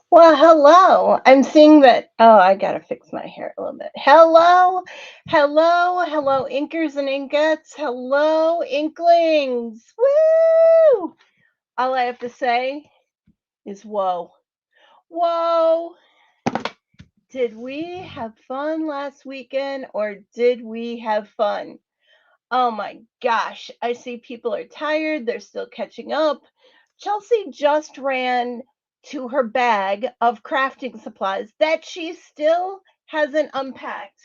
Well, hello. I'm seeing that. Oh, I gotta fix my hair a little bit. Hello, inkers and inkettes. Hello, inklings. Woo! All I have to say is whoa. Whoa! Did we have fun last weekend or did we have fun? Oh my gosh. I see people are tired. They're still catching up. Chelsea just ran to her bag of crafting supplies that she still hasn't unpacked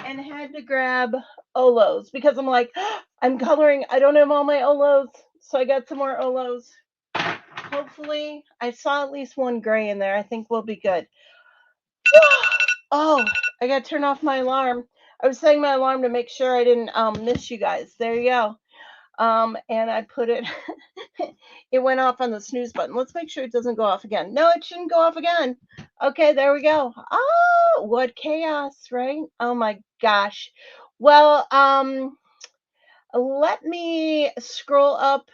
and had to grab Olos because I'm like, I'm coloring. I don't have all my Olos, so I got some more Olos. Hopefully, I saw at least one gray in there. I think we'll be good. Oh, I got to turn off my alarm. I was setting my alarm to make sure I didn't miss you guys. There you go. And I put it, it went off on the snooze button. Let's make sure it doesn't go off again. No, it shouldn't go off again. Okay, there we go. Oh, what chaos, right? Oh my gosh. Well, let me scroll up.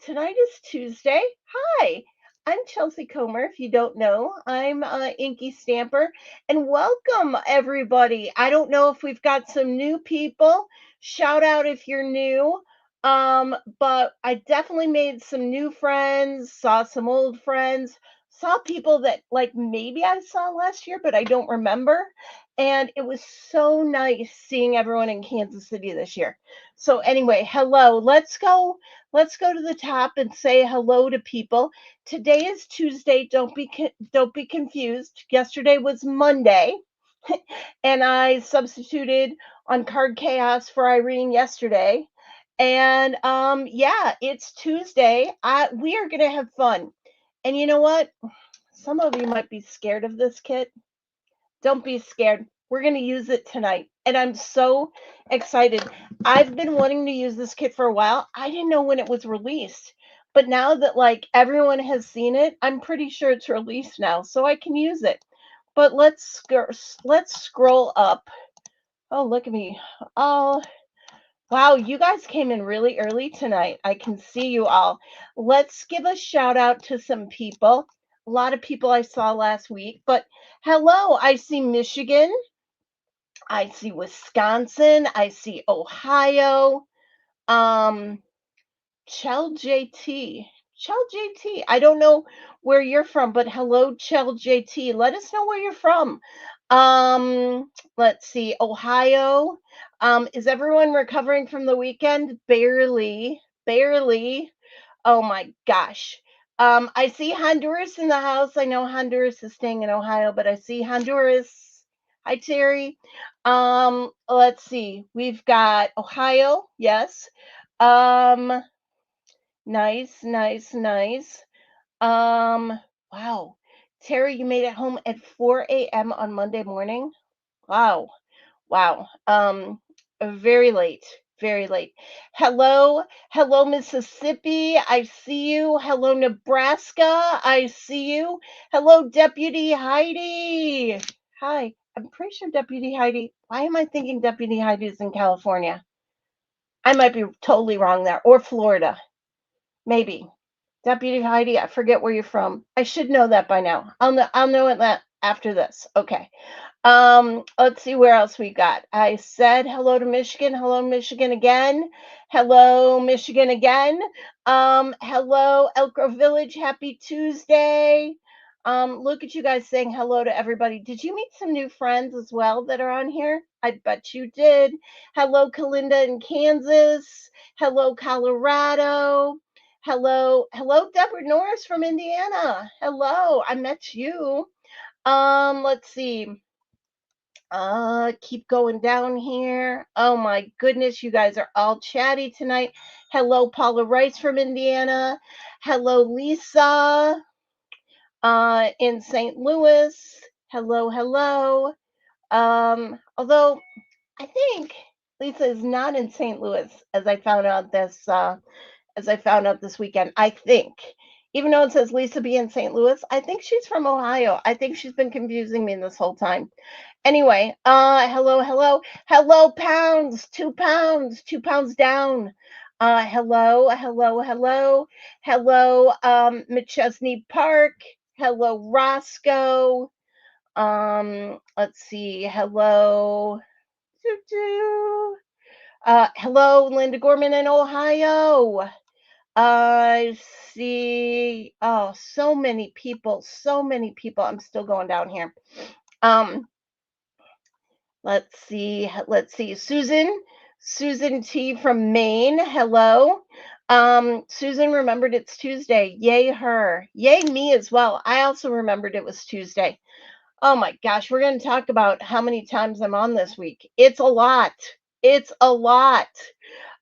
Tonight is Tuesday. Hi, I'm Chelsea Comer. If you don't know, I'm InkyStamper, and welcome everybody. I don't know if we've got some new people. Shout out if you're new. But I definitely made some new friends, saw some old friends, saw people that like maybe I saw last year, but I don't remember. And it was so nice seeing everyone in Kansas City this year. So anyway, hello. Let's go to the top and say hello to people. Today is Tuesday. Don't be confused. Yesterday was Monday, and I substituted on Card Chaos for Irene yesterday. And yeah, it's Tuesday. We are gonna have fun. And you know what? Some of you might be scared of this kit. Don't be scared. We're going to use it tonight. And I'm so excited. I've been wanting to use this kit for a while. I didn't know when it was released. But now that like everyone has seen it, I'm pretty sure it's released now, so I can use it. But let's scroll up. Oh, look at me. Oh, wow, you guys came in really early tonight. I can see you all. Let's give a shout out to some people. A lot of people I saw last week, but hello, I see Michigan, I see Wisconsin, I see Ohio. Um, Chell JT. Chell JT. I don't know where you're from, but hello, Chell JT. Let us know where you're from. Let's see. Ohio. Is everyone recovering from the weekend? Barely. Barely. Oh my gosh. I see Honduras in the house. I know Honduras is staying in Ohio, but I see Honduras. Hi, Terry. Let's see. We've got Ohio. Yes. Um, Nice, nice, nice. Um, wow. Terry, you made it home at 4 a.m. on Monday morning. Wow. Wow. Very late. Very late. Hello, Mississippi. I see you. Hello, Nebraska. I see you. Hello, Deputy Heidi. Hi. I'm pretty sure Deputy Heidi. Why am I thinking Deputy Heidi is in California? I might be totally wrong there. Or Florida. Maybe. Deputy Heidi, I forget where you're from. I should know that by now. I'll know it that after this. Okay. Let's see where else we got. I said hello to Michigan. Hello, Michigan again. Hello, Michigan again. Hello, Elk Grove Village. Happy Tuesday. Look at you guys saying hello to everybody. Did you meet some new friends as well that are on here? I bet you did. Hello, Kalinda in Kansas. Hello, Colorado. Hello, Deborah Norris from Indiana. Hello, I met you. Let's see. Keep going down here. Oh my goodness, you guys are all chatty tonight. Hello, Paula Rice from Indiana. Hello, Lisa. In St. Louis. Hello. Although I think Lisa is not in St. Louis, as I found out this weekend. I think. Even though it says Lisa B in St. Louis, I think she's from Ohio. I think she's been confusing me this whole time. Anyway, hello, pounds, 2 pounds, 2 pounds down. Hello, hello, hello, hello, McChesney Park. Hello, Roscoe. Let's see. Hello. Doo-doo. Hello, Linda Gorman in Ohio. I see. Oh, so many people. So many people. I'm still going down here. Um, let's see. Let's see. Susan T from Maine. Hello. Susan remembered it's Tuesday. Yay her. Yay me as well. I also remembered it was Tuesday. Oh my gosh, we're going to talk about how many times I'm on this week. It's a lot. It's a lot.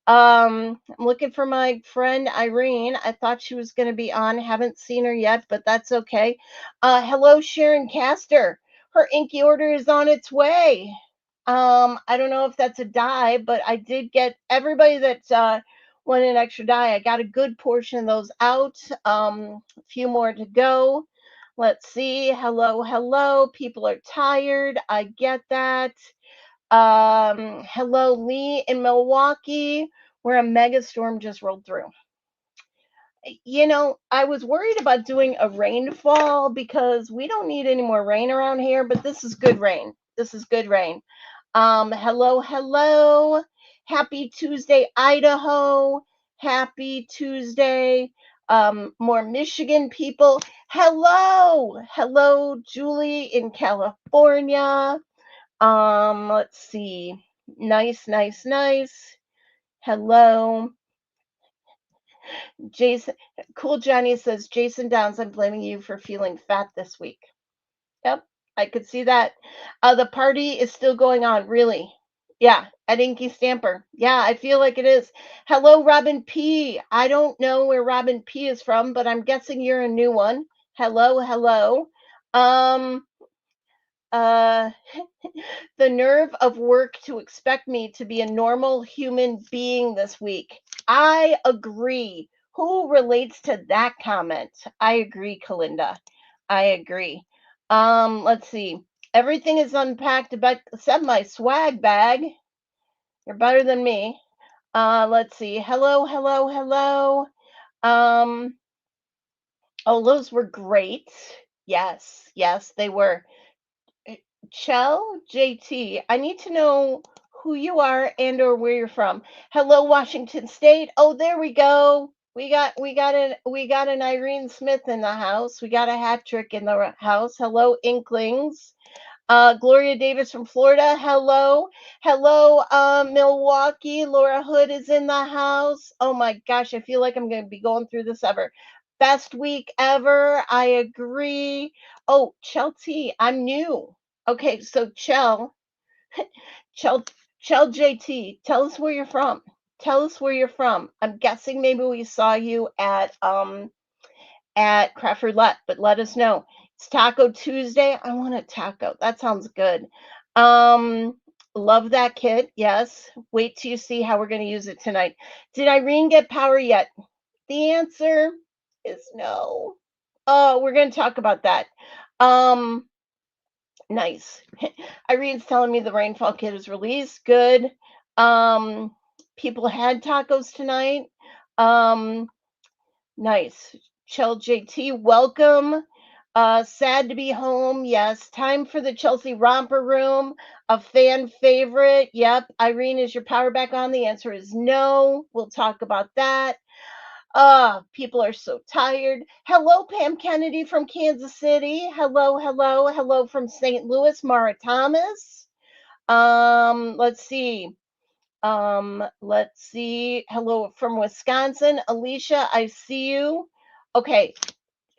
I'm looking for my friend Irene. I thought she was going to be on. Haven't seen her yet, but that's okay. Hello, Sharon Castor. Her inky order is on its way. I don't know if that's a die, but I did get everybody that won an extra die. I got a good portion of those out. A few more to go. Let's see. Hello, hello. People are tired. I get that. Hello, Lee in Milwaukee, where a mega storm just rolled through. I was worried about doing a rainfall because we don't need any more rain around here, but this is good rain. This is good rain. Hello, hello. Happy Tuesday, Idaho. Happy Tuesday. More Michigan people. Hello, hello, Julie in California. Let's see. Nice, nice, nice. Hello. Jason, Cool Johnny says, Jason Downs, I'm blaming you for feeling fat this week. Yep, I could see that. The party is still going on, really. Yeah, at InkyStamper. Yeah, I feel like it is. Hello, Robin P. I don't know where Robin P is from, but I'm guessing you're a new one. Hello, hello. Um, uh, the nerve of work to expect me to be a normal human being this week. I agree. Who relates to that comment? I agree, Kalinda. I agree. Let's see. Everything is unpacked except my swag bag. You're better than me. Let's see. Hello, hello, hello. Um, oh, those were great. Yes, yes, they were. Chell JT, I need to know who you are and or where you're from. Hello, Washington State. Oh, there we go. We got an Irene Smith in the house. We got a hat trick in the house. Hello, Inklings. Gloria Davis from Florida. Hello. Hello, Milwaukee. Laura Hood is in the house. Oh my gosh, I feel like I'm going to be going through this ever. Best week ever. I agree. Oh, Chelsea, I'm new. Okay, so Chel, Chel JT, tell us where you're from. Tell us where you're from. I'm guessing maybe we saw you at Craft Roulette, but let us know. It's Taco Tuesday. I want a taco. That sounds good. Um, love that kit. Yes. Wait till you see how we're going to use it tonight. Did Irene get power yet? The answer is no. Oh, we're going to talk about that. Um, nice. Irene's telling me the rainfall kit is released. Good. People had tacos tonight. Um, Nice. Chell JT, welcome. Sad to be home. Yes. Time for the Chelsea Romper Room, a fan favorite. Yep. Irene, is your power back on? The answer is no. We'll talk about that. People are so tired. Hello, Pam Kennedy from Kansas City. Hello, hello, hello from St. Louis, Mara Thomas. Let's see. Let's see. Hello from Wisconsin. Alicia, I see you. Okay,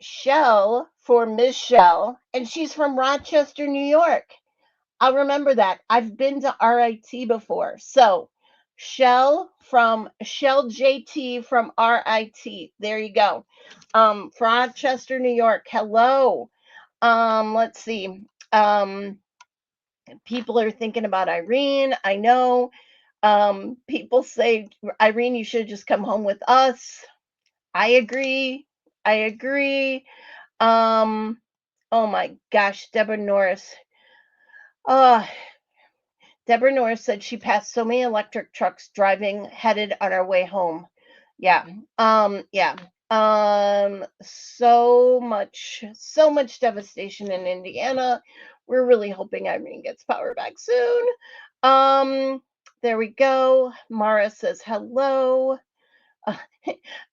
Shell for Miss Shell, and she's from Rochester, New York. I'll remember that. I've been to RIT before. So, Shell JT from RIT. There you go. Rochester, New York. Hello. Let's see. People are thinking about Irene. I know. People say, Irene, you should just come home with us. I agree. I agree. Um, oh my gosh, Deborah Norris. Uh, Deborah Norris said she passed so many electric trucks driving headed on our way home. Yeah. Yeah. So much devastation in Indiana. We're really hoping Irene gets power back soon. Um, there we go. Mara says hello. Uh,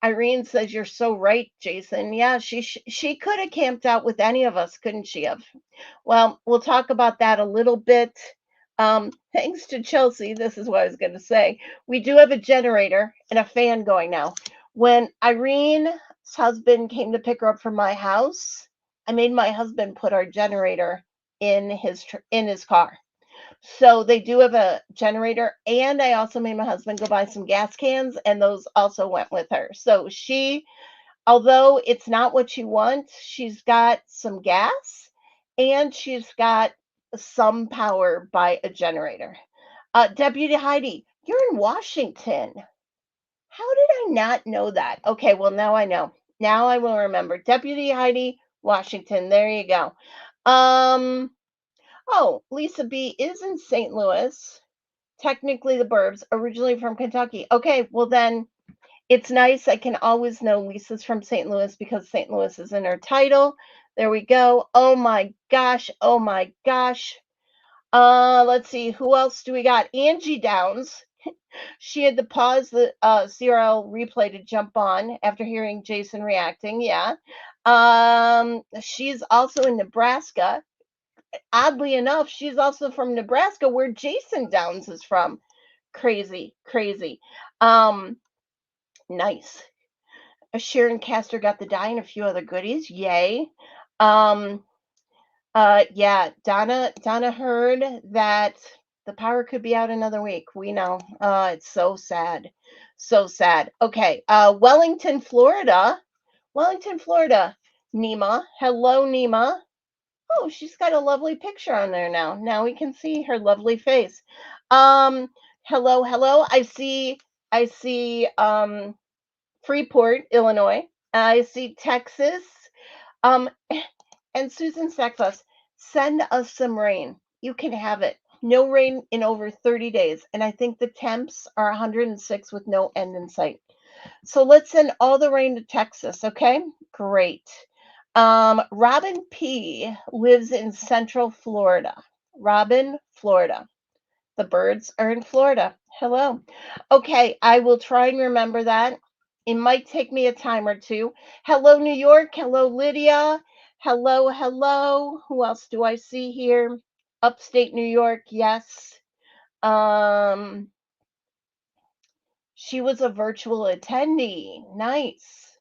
Irene says you're so right, Jason. Yeah, she could have camped out with any of us, couldn't she have? Well, we'll talk about that a little bit. Thanks to Chelsea, this is what I was going to say. We do have a generator and a fan going now. When Irene's husband came to pick her up from my house, I made my husband put our generator in his car. So they do have a generator, and I also made my husband go buy some gas cans, and those also went with her. So although it's not what you want, she's got some gas and she's got some power by a generator. Deputy Heidi, you're in Washington. How did I not know that? Okay, well, now I know. Now I will remember. Deputy Heidi, Washington. There you go. Um, oh, Lisa B is in St. Louis. Technically the burbs, originally from Kentucky. Okay, well then it's nice. I can always know Lisa's from St. Louis because St. Louis is in her title. There we go. Oh my gosh. Oh my gosh. Let's see. Who else do we got? Angie Downs. She had to pause the CRL replay to jump on after hearing Jason reacting. Yeah. She's also in Nebraska. Oddly enough, she's also from Nebraska, where Jason Downs is from. Crazy, crazy. Um, nice. Sharon Castor got the die and a few other goodies. Yay. Um, yeah, Donna heard that the power could be out another week. We know. It's so sad. So sad. Okay. Wellington, Florida. Wellington, Florida. Nima. Hello, Nima. Oh, she's got a lovely picture on there now. Now we can see her lovely face. Um, hello, hello. I see Freeport, Illinois. I see Texas. Um, and Susan Sackfuss, send us some rain. You can have it. No rain in over 30 days. And I think the temps are 106 with no end in sight. So let's send all the rain to Texas, okay? Great. Robin P lives in Central Florida. Robin, Florida. The birds are in Florida. Hello. Okay, I will try and remember that. It might take me a time or two. Hello, New York. Hello, Lydia. Hello, hello. Who else do I see here? Upstate New York, yes. Um, she was a virtual attendee. Nice.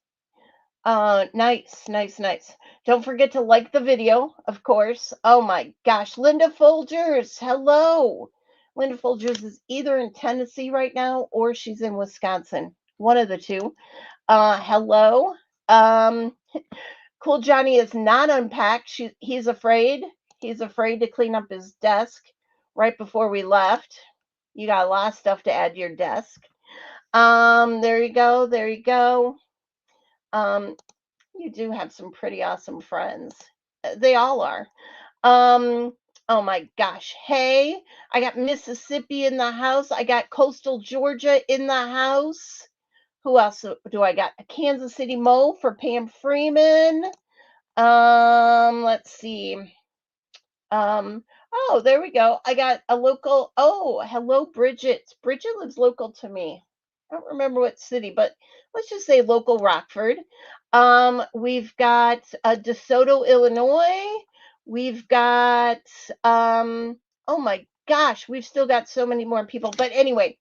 Nice, nice, nice. Don't forget to like the video, of course. Oh my gosh, Linda Folgers, hello. Linda Folgers is either in Tennessee right now or she's in Wisconsin. One of the two. Hello. Um, Cool Johnny is not unpacked. He's afraid. He's afraid to clean up his desk right before we left. You got a lot of stuff to add to your desk. There you go. There you go. Um, you do have some pretty awesome friends. They all are. Um, oh my gosh. Hey, I got Mississippi in the house. I got coastal Georgia in the house. Who else do I got? Kansas City Mo for Pam Freeman. Let's see. Oh, there we go. I got a local. Oh, hello, Bridget. Bridget lives local to me. I don't remember what city, but let's just say local Rockford. We've got DeSoto, Illinois. We've got oh my gosh, we've still got so many more people. But anyway,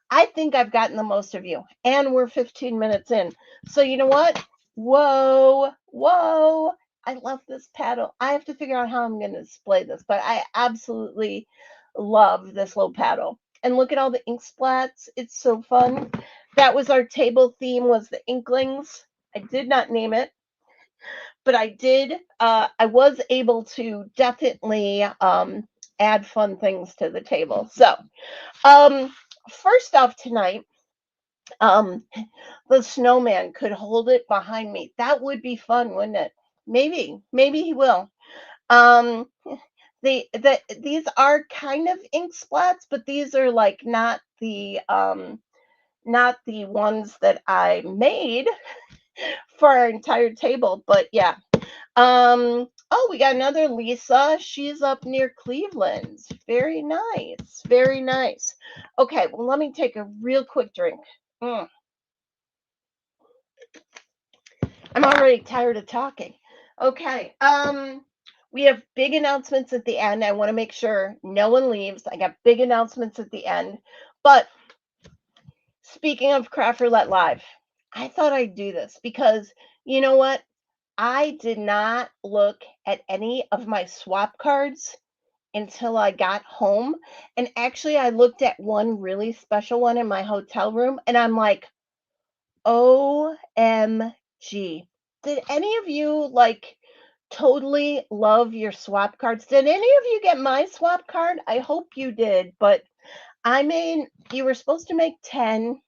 I think I've gotten the most of you, and we're 15 minutes in. So you know what? Whoa, whoa. I love this paddle. I have to figure out how I'm going to display this, but I absolutely love this little paddle. And look at all the ink splats. It's so fun. That was our table theme, was the Inklings. I did not name it, but I did. I was able to definitely add fun things to the table. So um, first off tonight, um, the snowman could hold it behind me. That would be fun, wouldn't it? Maybe he will. Um, these are kind of ink splats, but these are like not the not the ones that I made for our entire table, but yeah. Oh, we got another Lisa. She's up near Cleveland. Very nice. Very nice. Okay, well, let me take a real quick drink. Mm, I'm already tired of talking. Okay. We have big announcements at the end. I want to make sure no one leaves. I got big announcements at the end. But speaking of Craft Roulette Live, I thought I'd do this because you know what? I did not look at any of my swap cards until I got home. And actually, I looked at one really special one in my hotel room, and I'm like, OMG. Did any of you like totally love your swap cards? Did any of you get my swap card? I hope you did, but you were supposed to make 10.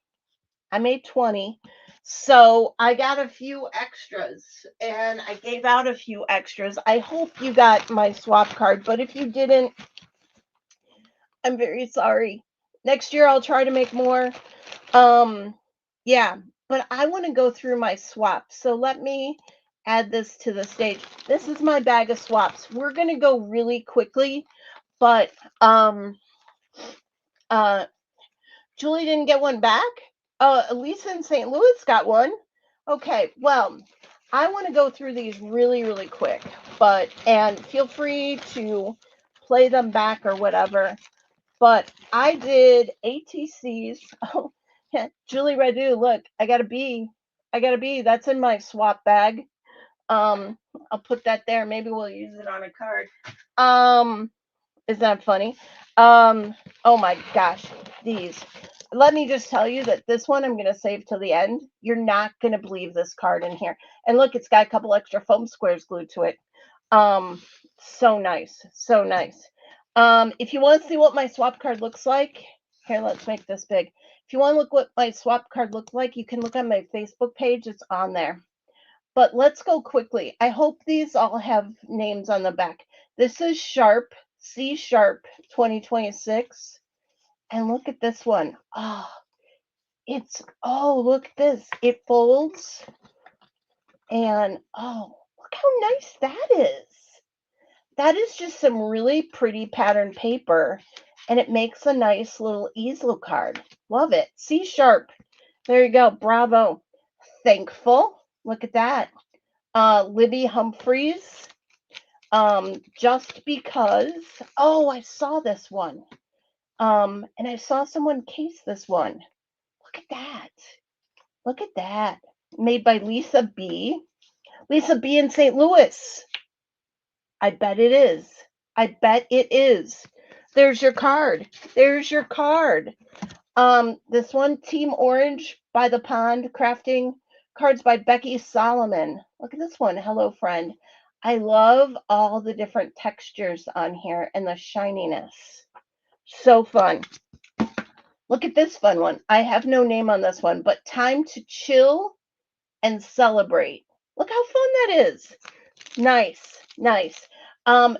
I made 20. So I got a few extras and I gave out a few extras. I hope you got my swap card, but if you didn't, I'm very sorry. Next year I'll try to make more. Um yeah, but I want to go through my swaps. So let me add this to the stage. This is my bag of swaps. We're going to go really quickly, but uh Julie didn't get one back? Lisa in St. Louis got one. Okay, well, I want to go through these really, really quick, and feel free to play them back or whatever. But I did ATCs. Oh, yeah, Julie Redu, look, I got a B. I got a B. That's in my swap bag. Um, I'll put that there. Maybe we'll use it on a card. Um, is that funny? Oh my gosh, these. Let me just tell you that this one I'm going to save till the end. You're not going to believe this card in here. And look, it's got a couple extra foam squares glued to it. So nice. So nice. If you want to see what my swap card looks like, here, let's make this big. If you want to look what my swap card looks like, you can look on my Facebook page. It's on there. But let's go quickly. I hope these all have names on the back. This is Sharp, C Sharp 2026. And look at this one. Look at this. It folds. And look how nice that is. That is just some really pretty pattern paper. And it makes a nice little easel card. Love it. C Sharp. There you go. Bravo. Thankful. Look at that. Libby Humphreys. Just because. Oh, I saw this one. And I saw someone case this one. Look at that. Look at that. Made by Lisa B. Lisa B in St. Louis. I bet it is. I bet it is. There's your card. There's your card. This one, Team Orange by the Pond Crafting. Cards by Becky Solomon. Look at this one. Hello, friend. I love all the different textures on here and the shininess. So fun. Look at this fun one. I have no name on this one, but Time to Chill and Celebrate. Look how fun that is. Nice, nice. Um,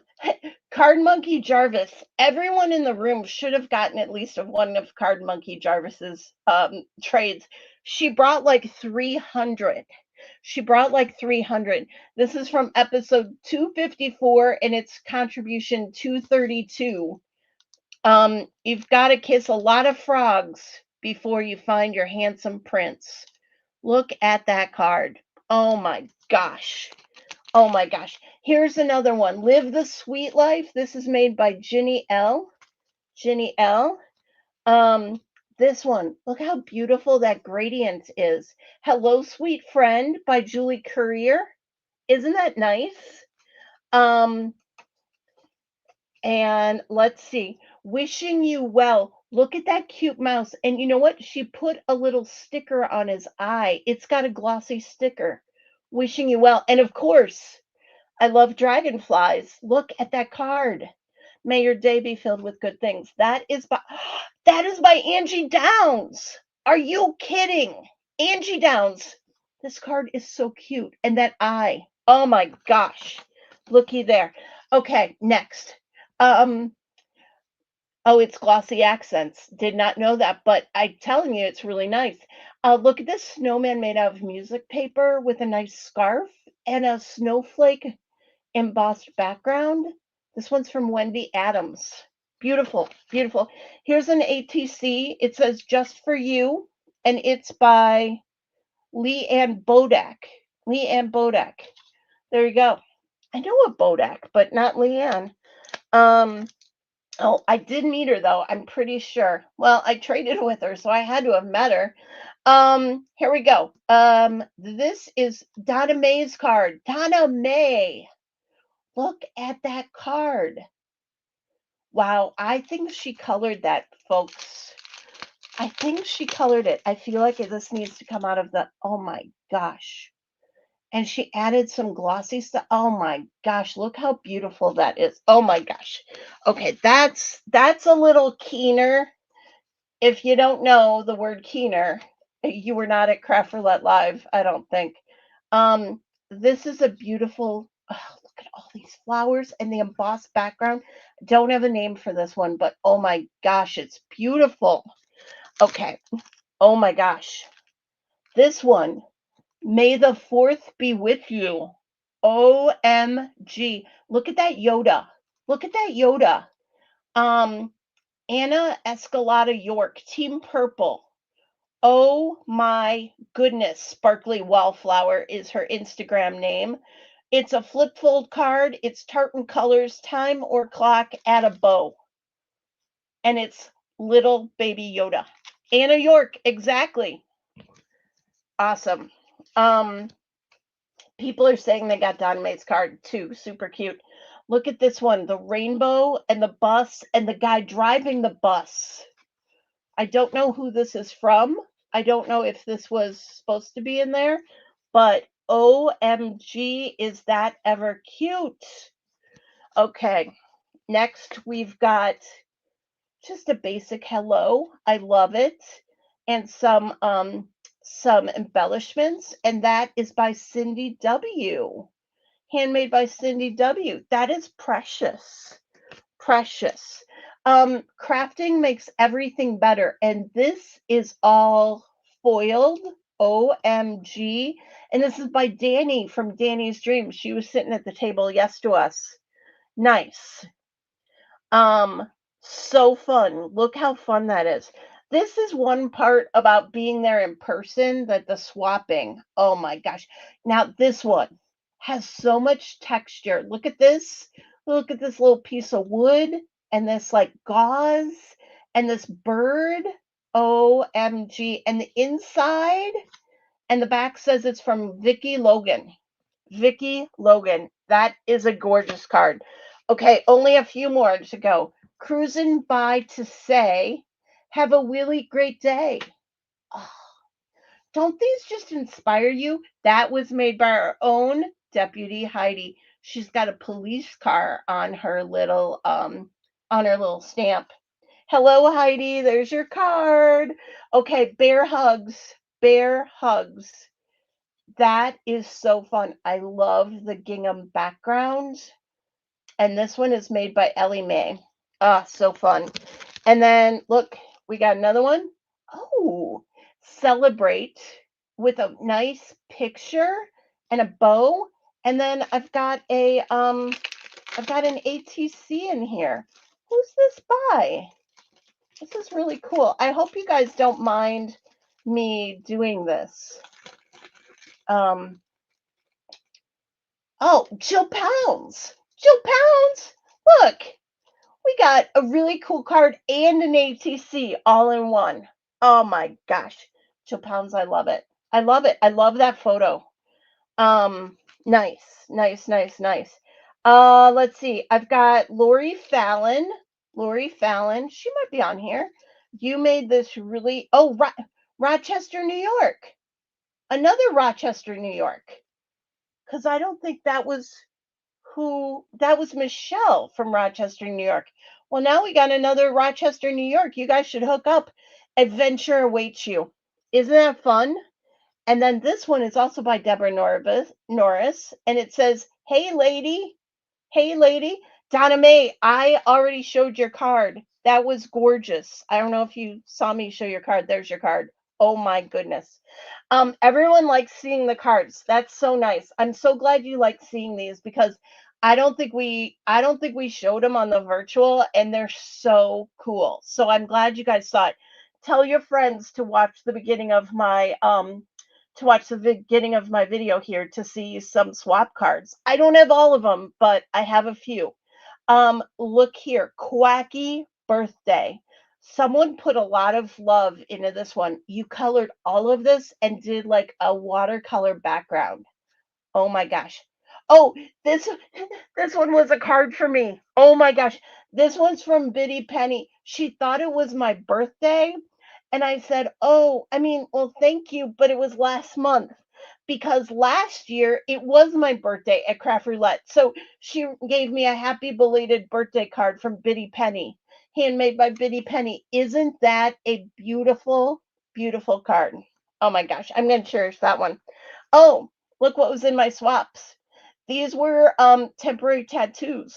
Card Monkey Jarvis. Everyone in the room should have gotten at least one of Card Monkey Jarvis's trades. She brought like 300. She brought like 300. This is from episode 254 and it's contribution 232. You've got to kiss a lot of frogs before you find your handsome prince. Look at that card. Oh my gosh. Oh my gosh. Here's another one. Live the Sweet Life. This is made by Ginny L. Ginny L. This one. Look how beautiful that gradient is. Hello, Sweet Friend by Julie Courier. Isn't that nice? And let's see. Wishing you well. Look at that cute mouse. And you know what? She put a little sticker on his eye. It's got a glossy sticker. Wishing you well. And of course, I love dragonflies. Look at that card. May your day be filled with good things. That is by Angie Downs. Are you kidding? Angie Downs. This card is so cute. And that eye. Oh my gosh. Looky there. Okay, next. Oh, it's glossy accents. Did not know that, but I'm telling you, it's really nice. Look at this snowman made out of music paper with a nice scarf and a snowflake embossed background. This one's from Wendy Adams. Beautiful, beautiful. Here's an ATC. It says just for you, and it's by Leanne Bodak. Leanne Bodak. There you go. I know a Bodak, but not Leanne. Um, oh, I did meet her though. I'm pretty sure. Well, I traded with her, so I had to have met her. Here we go. This is Donna May's card. Donna May. Look at that card. Wow, I think she colored that, folks. I think she colored it. I feel like this needs to come out of the, oh my gosh. And she added some glossy stuff. Oh my gosh, look how beautiful that is. Oh my gosh. Okay, that's a little keener. If you don't know the word keener, you were not at Craft Roulette Live, I don't think. Um, this is a beautiful, oh, look at all these flowers and the embossed background. Don't have a name for this one, but oh my gosh, it's beautiful. Okay. Oh my gosh. This one, May the 4th be with you. OMG. Look at that Yoda. Look at that Yoda. Um, Anna Escalada York, Team Purple. Oh my goodness. Sparkly Wallflower is her Instagram name. It's a flip fold card. It's tartan colors, time or clock at a bow. And it's little baby Yoda. Anna York, exactly. Awesome. Um, People are saying they got Don May's card too. Super cute. Look at this one, the rainbow and the bus and the guy driving the bus. I don't know who this is from. I don't know if this was supposed to be in there, but OMG, is that ever cute? Okay, next we've got just a basic hello. I love it. And some embellishments, and that is by Cindy W. Handmade by Cindy W. That is precious. Precious. Crafting makes everything better. And this is all foiled. OMG. And this is by Danny from Danny's Dreams. She was sitting at the table yes to us. Nice. Um, so fun. Look how fun that is. This is one part about being there in person, that the swapping. Oh my gosh. Now this one has so much texture. Look at this. Look at this little piece of wood and this like gauze and this bird. OMG. And the inside and the back says it's from Vicky Logan. Vicky Logan. That is a gorgeous card. Okay, only a few more to go. Cruising by to say, have a really great day. Oh, don't these just inspire you? That was made by our own Deputy Heidi. She's got a police car on her little stamp. Hello, Heidi. There's your card. Okay, bear hugs. Bear hugs. That is so fun. I love the gingham background. And this one is made by Ellie Mae. Ah, so fun. And then look, we got another one. Oh, celebrate with a nice picture and a bow. And then I've got an ATC in here. Who's this by? This is really cool. I hope you guys don't mind me doing this. Oh, Jill Pounds. Jill Pounds. Look, we got a really cool card and an ATC all in one. Oh my gosh. Jill Pounds, I love it. I love it. I love that photo. Um, nice, nice, nice, nice. Let's see. I've got Lori Fallon. Lori Fallon. She might be on here. You made this really, Rochester, New York. Another Rochester, New York. Because I don't think that was that was Michelle from Rochester, New York. Well, now we got another Rochester, New York. You guys should hook up. Adventure awaits you. Isn't that fun? And then this one is also by Deborah Norris, and it says, hey, lady, Donna Mae, I already showed your card. That was gorgeous. I don't know if you saw me show your card. There's your card. Oh my goodness. Everyone likes seeing the cards. That's so nice. I'm so glad you like seeing these because I don't think we showed them on the virtual and they're so cool. So I'm glad you guys saw it. Tell your friends to watch the beginning of my video here to see some swap cards. I don't have all of them, but I have a few. Look here, Quacky Birthday. Someone put a lot of love into this one. You colored all of this and did like a watercolor background. Oh my gosh. Oh, this this one was a card for me. Oh my gosh. This one's from Biddy Penny. She thought it was my birthday. And I said, "Oh, I mean, well, thank you, but it was last month because last year it was my birthday at Craft Roulette." So she gave me a happy belated birthday card from Biddy Penny, handmade by Biddy Penny. Isn't that a beautiful, beautiful card? Oh my gosh, I'm going to cherish that one. Oh, look what was in my swaps. These were temporary tattoos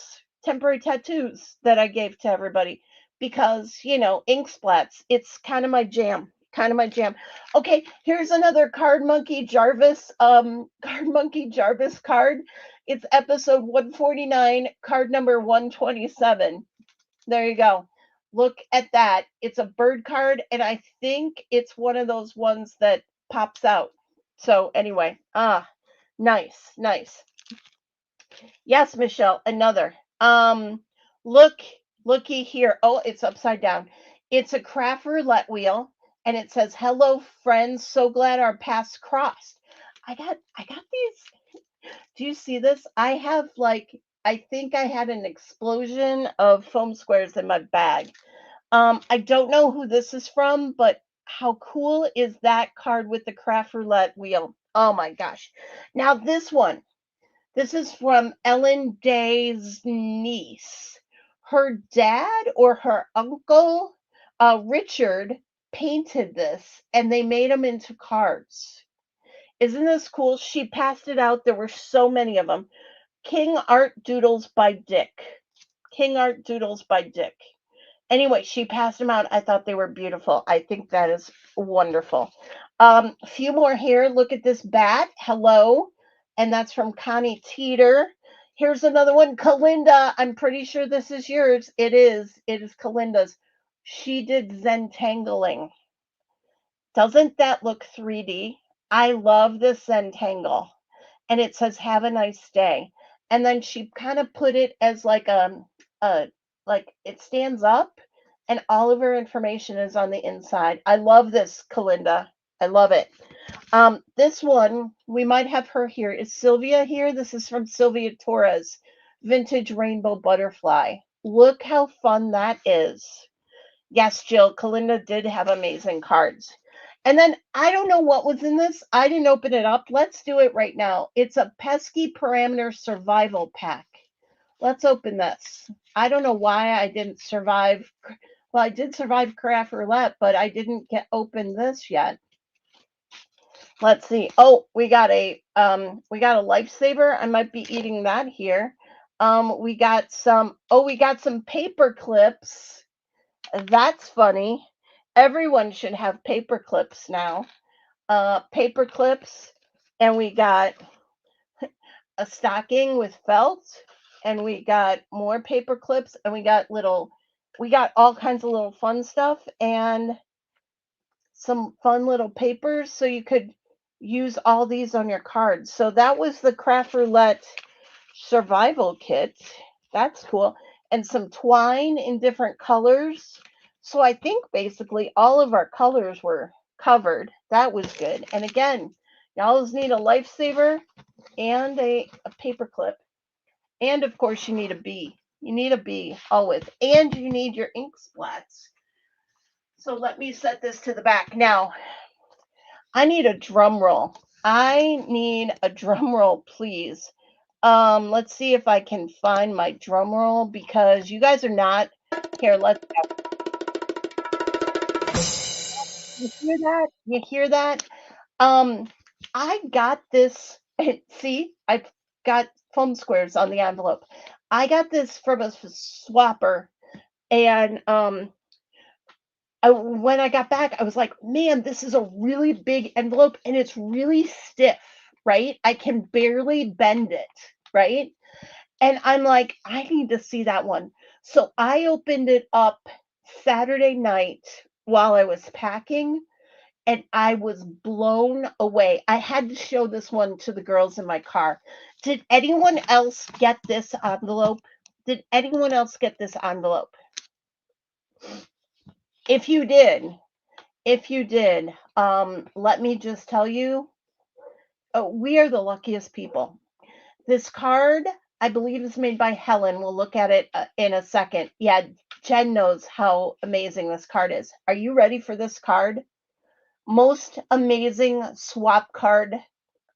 that I gave to everybody because, ink splats, it's kind of my jam, kind of my jam. Okay, here's another Card Monkey Jarvis card. It's episode 149, card number 127. There you go. Look at that. It's a bird card, and I think it's one of those ones that pops out. So anyway, nice, nice. Yes, Michelle, another. Look, looky here. Oh, it's upside down. It's a craft roulette wheel, and it says, "Hello, friends. So glad our paths crossed." I got these. Do you see this? I think I had an explosion of foam squares in my bag. I don't know who this is from, but how cool is that card with the craft roulette wheel? Oh my gosh. Now this one. This is from Ellen Day's niece. Her dad or her uncle, Richard, painted this and they made them into cards. Isn't this cool? She passed it out. There were so many of them. King Art Doodles by Dick. King Art Doodles by Dick. Anyway, she passed them out. I thought they were beautiful. I think that is wonderful. A few more here. Look at this bat. Hello. And that's from Connie Teeter. Here's another one. Kalinda. I'm pretty sure this is yours. It is. It is Kalinda's. She did Zentangling. Doesn't that look 3D? I love this Zentangle. And it says, "Have a nice day." And then she kind of put it as a like it stands up and all of her information is on the inside. I love this, Kalinda. I love it. This one, we might have her here. Is Sylvia here? This is from Sylvia Torres, Vintage Rainbow Butterfly. Look how fun that is. Yes, Jill, Kalinda did have amazing cards. And then I don't know what was in this. I didn't open it up. Let's do it right now. It's a pesky parameter survival pack. Let's open this. I don't know why I didn't survive. Well, I did survive craft roulette, but I didn't get open this yet. Let's see. Oh, we got a lifesaver. I might be eating that here. We got some paper clips. That's funny. Everyone should have paper clips now. Paper clips, and we got a stocking with felt, and we got more paper clips, and we got all kinds of little fun stuff and some fun little papers so you could use all these on your cards. So that was the Craft Roulette survival kit. That's cool. And some twine in different colors. So I think basically all of our colors were covered. That was good. And again, you always need a lifesaver and a paper clip. And of course, you need a bee. You need a bee always. And you need your ink splats. So let me set this to the back. Now, I need a drum roll. I need a drum roll, please. Let's see if I can find my drum roll because you guys are not here. Let's go. You hear that? You hear that? Um, I got this. See, I've got foam squares on the envelope. I got this from a swapper And when I got back, I was like, man, this is a really big envelope and it's really stiff, right? I can barely bend it, right? And I'm like, I need to see that one. So I opened it up Saturday night while I was packing and I was blown away. I had to show this one to the girls in my car. Did anyone else get this envelope? Did anyone else get this envelope? If you did, let me just tell you, we are the luckiest people. This card, I believe, is made by Helen. We'll look at it in a second. Yeah, Jen knows how amazing this card is. Are you ready for this card? Most amazing swap card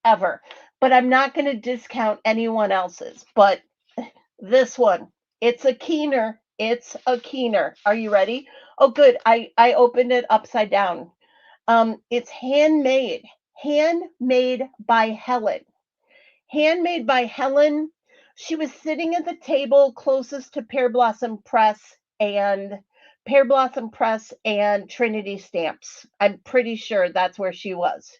ever. But I'm not going to discount anyone else's. But this one, it's a keener. It's a keener. Are you ready? Oh, good. I opened it upside down. It's handmade by Helen. Handmade by Helen. She was sitting at the table closest to Pear Blossom Press and Trinity Stamps. I'm pretty sure that's where she was.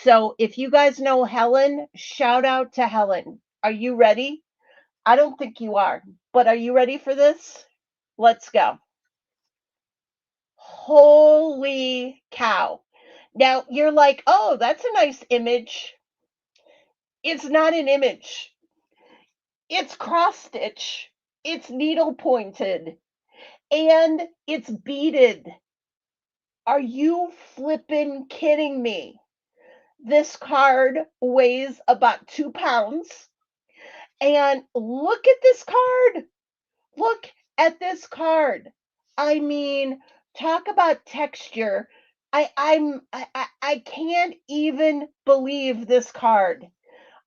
So if you guys know Helen, shout out to Helen. Are you ready? I don't think you are, but are you ready for this? Let's go. Holy cow. Now you're like, oh, that's a nice image. It's not an image. It's cross stitch. It's needle pointed. And it's beaded. Are you flippin' kidding me? This card weighs about 2 pounds. And look at this card. Look at this card. I mean, talk about texture. I can't even believe this card.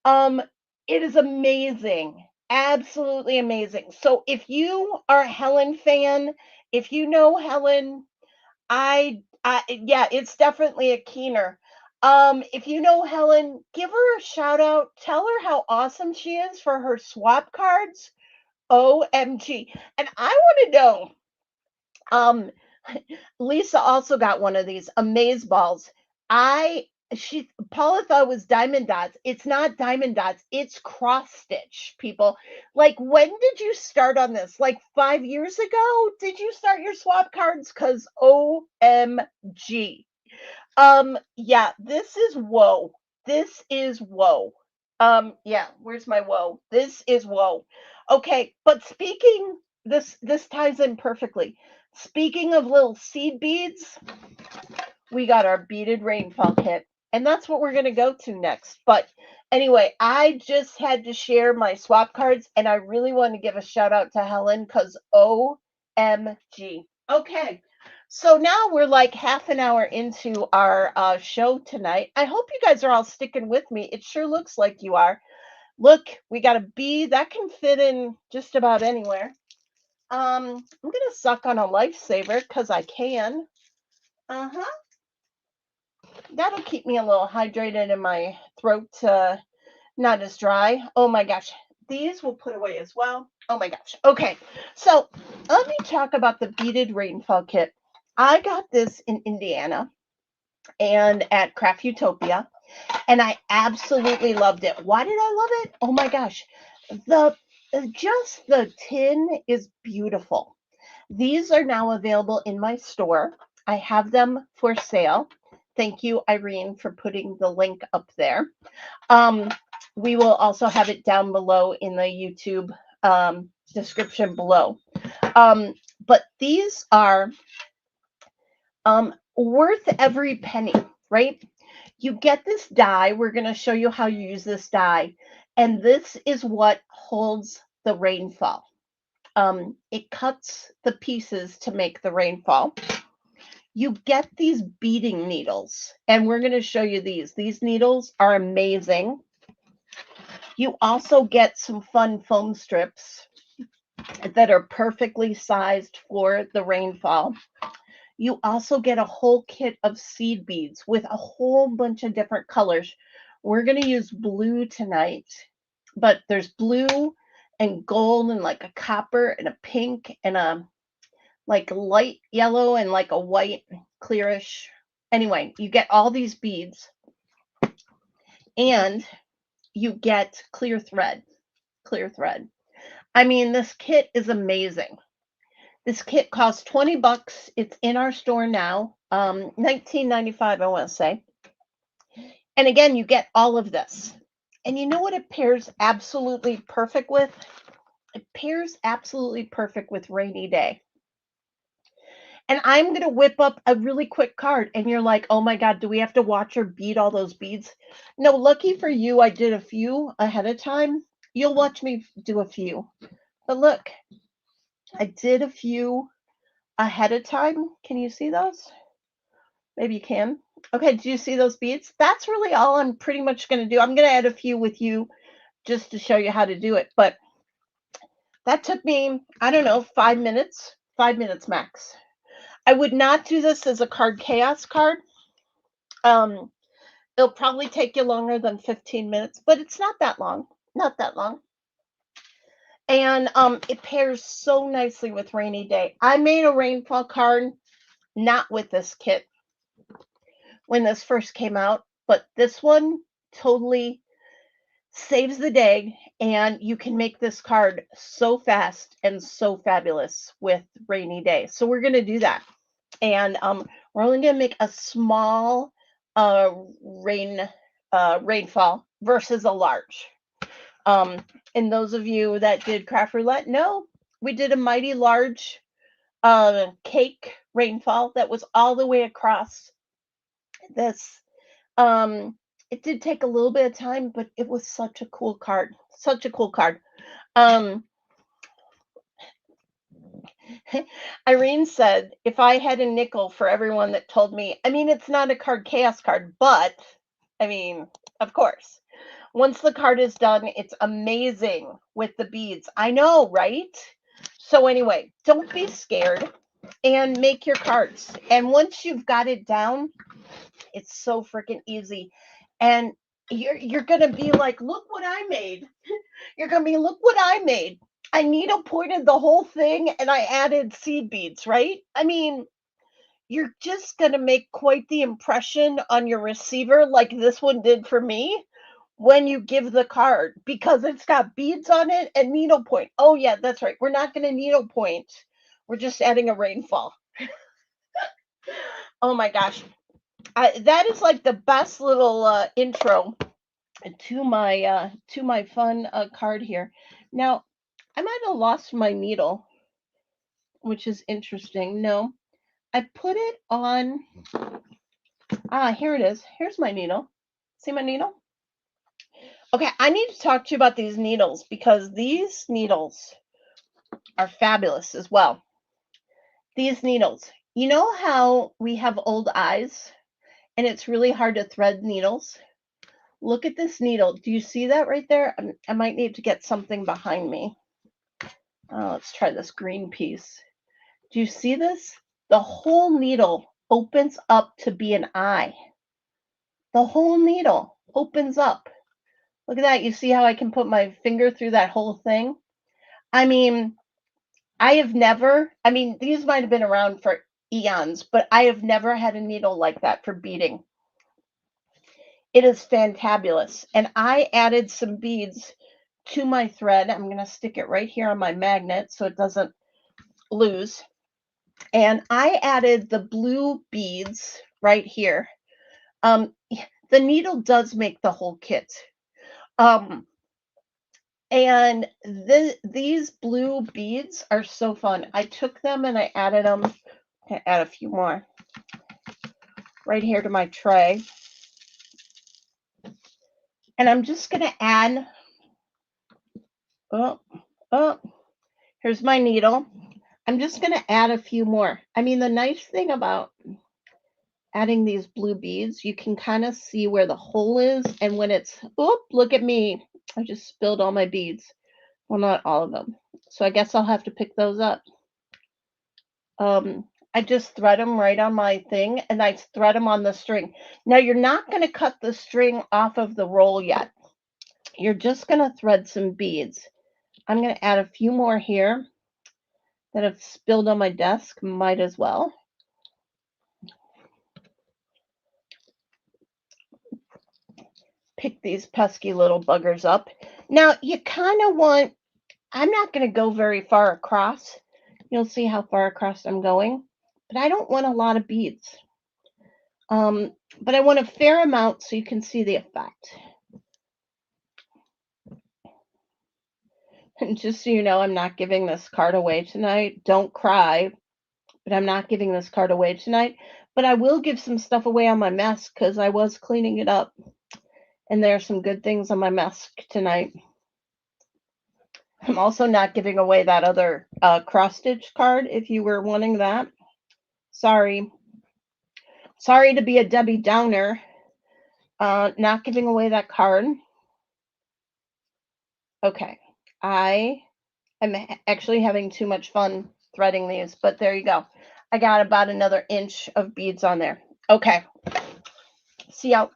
Um, it is amazing. Absolutely amazing. So if you are a Helen fan, if you know Helen, I yeah, it's definitely a keener. If you know Helen, give her a shout out. Tell her how awesome she is for her swap cards. OMG. And I want to know, um, Lisa also got one of these amaze balls. I she Paula thought it was diamond dots. It's not diamond dots. It's cross stitch, people. Like when did you start on this? Like 5 years ago? Did you start your swap cards? Cause OMG. Yeah, this is whoa. This is whoa. Yeah, where's my whoa? This is whoa. Okay, but speaking this ties in perfectly. Speaking of little seed beads, we got our beaded rainfall kit. And that's what we're going to go to next. But anyway, I just had to share my swap cards and I really want to give a shout out to Helen cuz OMG. Okay. So now we're like half an hour into our show tonight. I hope you guys are all sticking with me. It sure looks like you are. Look, we got a bee that can fit in just about anywhere. I'm gonna suck on a lifesaver because I can. Uh-huh. That'll keep me a little hydrated and my throat not as dry. Oh my gosh. These we'll put away as well. Oh my gosh. Okay. So let me talk about the beaded rainfall kit. I got this in Indiana and at Craft Utopia, and I absolutely loved it. Why did I love it? Oh my gosh. The just the tin is beautiful. These are now available in my store. I have them for sale. Thank you, Irene, for putting the link up there. Um, we will also have it down below in the YouTube description below. But these are worth every penny, right? You get this die. We're going to show you how you use this die. And this is what holds the rainfall. It cuts the pieces to make the rainfall. You get these beading needles, and we're going to show you these. These needles are amazing. You also get some fun foam strips that are perfectly sized for the rainfall. You also get a whole kit of seed beads with a whole bunch of different colors. We're going to use blue tonight, but there's blue and gold and like a copper and a pink and a like light yellow and like a white clearish. Anyway, you get all these beads and you get clear thread. Clear thread. I mean, this kit is amazing. This kit costs 20 bucks. It's in our store now. 19.95, I want to say. And again, you get all of this. And you know what it pairs absolutely perfect with? It pairs absolutely perfect with rainy day. And I'm going to whip up a really quick card. And you're like, oh my God, do we have to watch her bead all those beads? No, lucky for you, I did a few ahead of time. You'll watch me do a few. But look, I did a few ahead of time. Can you see those? Maybe you can. Okay, do you see those beads? That's really all I'm pretty much going to do. I'm going to add a few with you just to show you how to do it. But that took me, I don't know, 5 minutes max. I would not do this as a card chaos card. It'll probably take you longer than 15 minutes, but it's not that long. Not that long. And it pairs so nicely with rainy day. I made a rainfall card, not with this kit when this first came out, but this one totally saves the day, and you can make this card so fast and so fabulous with rainy day. So we're going to do that. And we're only going to make a small rainfall versus a large. And those of you that did craft roulette, no, we did a mighty large cake rainfall that was all the way across this. It did take a little bit of time, but it was such a cool card. Such a cool card. Irene said, if I had a nickel for everyone that told me, I mean, it's not a card chaos card, but I mean, of course, once the card is done, it's amazing with the beads. I know, right? So anyway, don't be scared and make your cards. And once you've got it down, it's so freaking easy. And you're gonna be like, look what I made. You're gonna be, look what I made. I needle pointed the whole thing and I added seed beads, right? I mean, you're just gonna make quite the impression on your receiver, like this one did for me, when you give the card, because it's got beads on it and needlepoint. Oh yeah, that's right. We're not gonna needlepoint. We're just adding a rainfall. Oh my gosh. That is like the best little intro to my fun card here. Now, I might have lost my needle, which is interesting. No, I put it on. Here it is. Here's my needle. See my needle? Okay, I need to talk to you about these needles because these needles are fabulous as well. These needles. You know how we have old eyes and it's really hard to thread needles? Look at this needle. Do you see that right there? I might need to get something behind me. Let's try this green piece. Do you see this? The whole needle opens up to be an eye. The whole needle opens up. Look at that. You see how I can put my finger through that whole thing? I mean, these might have been around for eons, but I have never had a needle like that for beading. It is fantabulous. And I added some beads to my thread. I'm going to stick it right here on my magnet so it doesn't lose. And I added the blue beads right here. The needle does make the whole kit. And these blue beads are so fun. I took them and I added them. I add a few more right here to my tray. And I'm just going to add, here's my needle. I'm just going to add a few more. I mean, the nice thing about adding these blue beads, you can kind of see where the hole is. And when it's, look at me. I just spilled all my beads. Well, not all of them. So I guess I'll have to pick those up. I just thread them right on my thing and I thread them on the string. Now you're not going to cut the string off of the roll yet. You're just going to thread some beads. I'm going to add a few more here. that have spilled on my desk. Might as well. Pick these pesky little buggers up. Now, you kind of want, I'm not going to go very far across. You'll see how far across I'm going, but I don't want a lot of beads. But I want a fair amount so you can see the effect. And just so you know, I'm not giving this card away tonight. Don't cry, but I'm not giving this card away tonight. But I will give some stuff away on my mess because I was cleaning it up. And there are some good things on my mess tonight. I'm also not giving away that other cross stitch card if you were wanting that. Sorry. Sorry to be a Debbie Downer. Not giving away that card. Okay. I am actually having too much fun threading these, but there you go. I got about another inch of beads on there. Okay. See how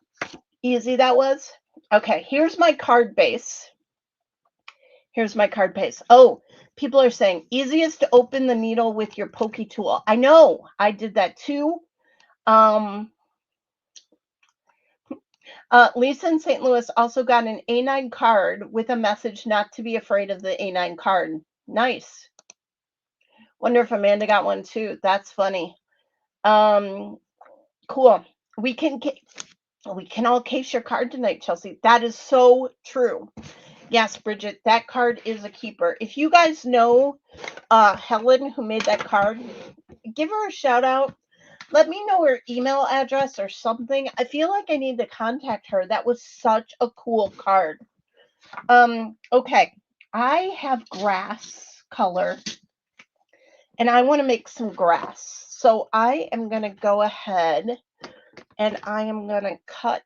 easy that was? Okay, here's my card base. Here's my card base. Oh, people are saying easiest to open the needle with your pokey tool. I know, I did that too. Lisa in St. Louis also got an A9 card with a message not to be afraid of the A9 card. Nice. Wonder if Amanda got one too. That's funny. Cool. We can all case your card tonight, Chelsea. That is so true. Yes, Bridget, that card is a keeper. If you guys know Helen who made that card, give her a shout out. Let me know her email address or something. I feel like I need to contact her. That was such a cool card. Okay. I have grass color and I want to make some grass. So I am going to go ahead and I am going to cut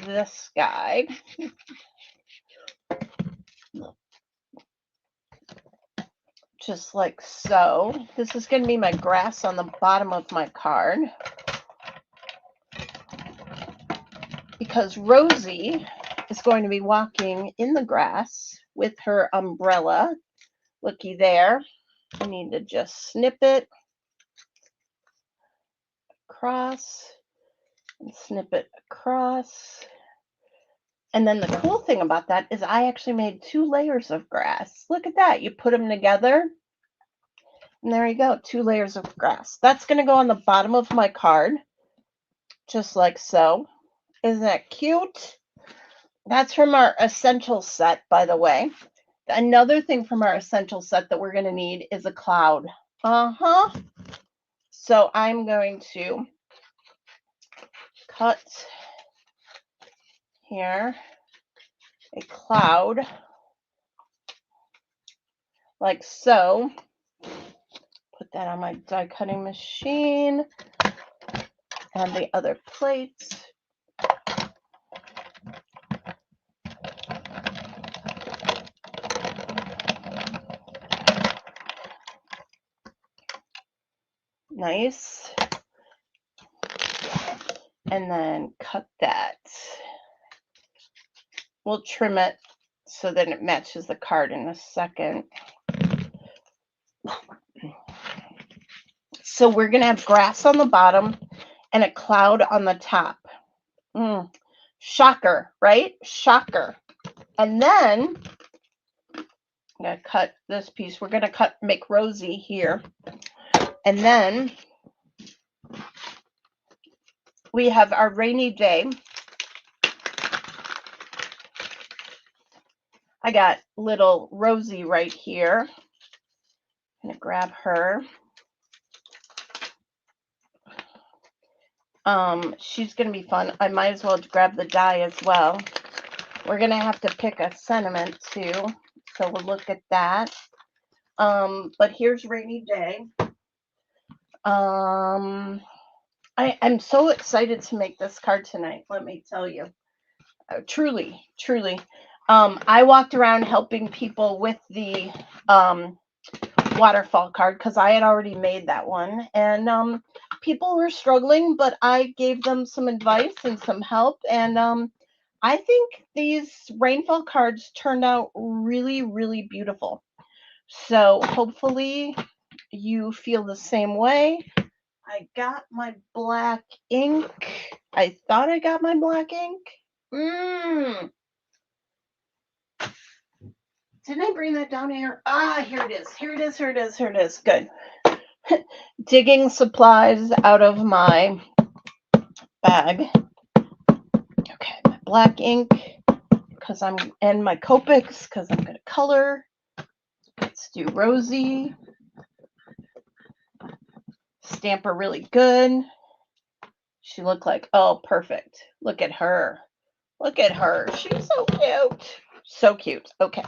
this guy. Just like so. This is going to be my grass on the bottom of my card. Because Rosie is going to be walking in the grass with her umbrella. Looky there. I need to just snip it across and snip it across. And then the cool thing about that is I actually made 2 layers of grass. Look at that. You put them together. And there you go. 2 layers of grass. That's going to go on the bottom of my card. Just like so. Isn't that cute? That's from our essential set, by the way. Another thing from our essential set that we're going to need is a cloud. So I'm going to cut here a cloud like so. Put that on my die cutting machine and the other plates. Nice. And then cut that. We'll trim it so that it matches the card in a second. So we're going to have grass on the bottom and a cloud on the top. Shocker, right? Shocker. And then I'm going to cut this piece. We're going to make Rosie here. And then we have our rainy day. I got little Rosie right here. I'm going to grab her. She's going to be fun. I might as well grab the die as well. We're going to have to pick a sentiment too. So we'll look at that. But here's rainy day. I'm so excited to make this card tonight. Let me tell you. Truly. I walked around helping people with the waterfall card because I had already made that one. And people were struggling, but I gave them some advice and some help. And I think these rainfall cards turned out really, really beautiful. So hopefully you feel the same way. I got my black ink. I thought I got my black ink. Didn't I bring that down here? Ah, here it is. Here it is. Here it is. Here it is. Good. Digging supplies out of my bag. Okay, my black ink and my Copics because I'm going to color. Let's do Rosie. Stamp her really good. She looked like, oh, perfect. Look at her. Look at her. She's so cute. So cute. Okay.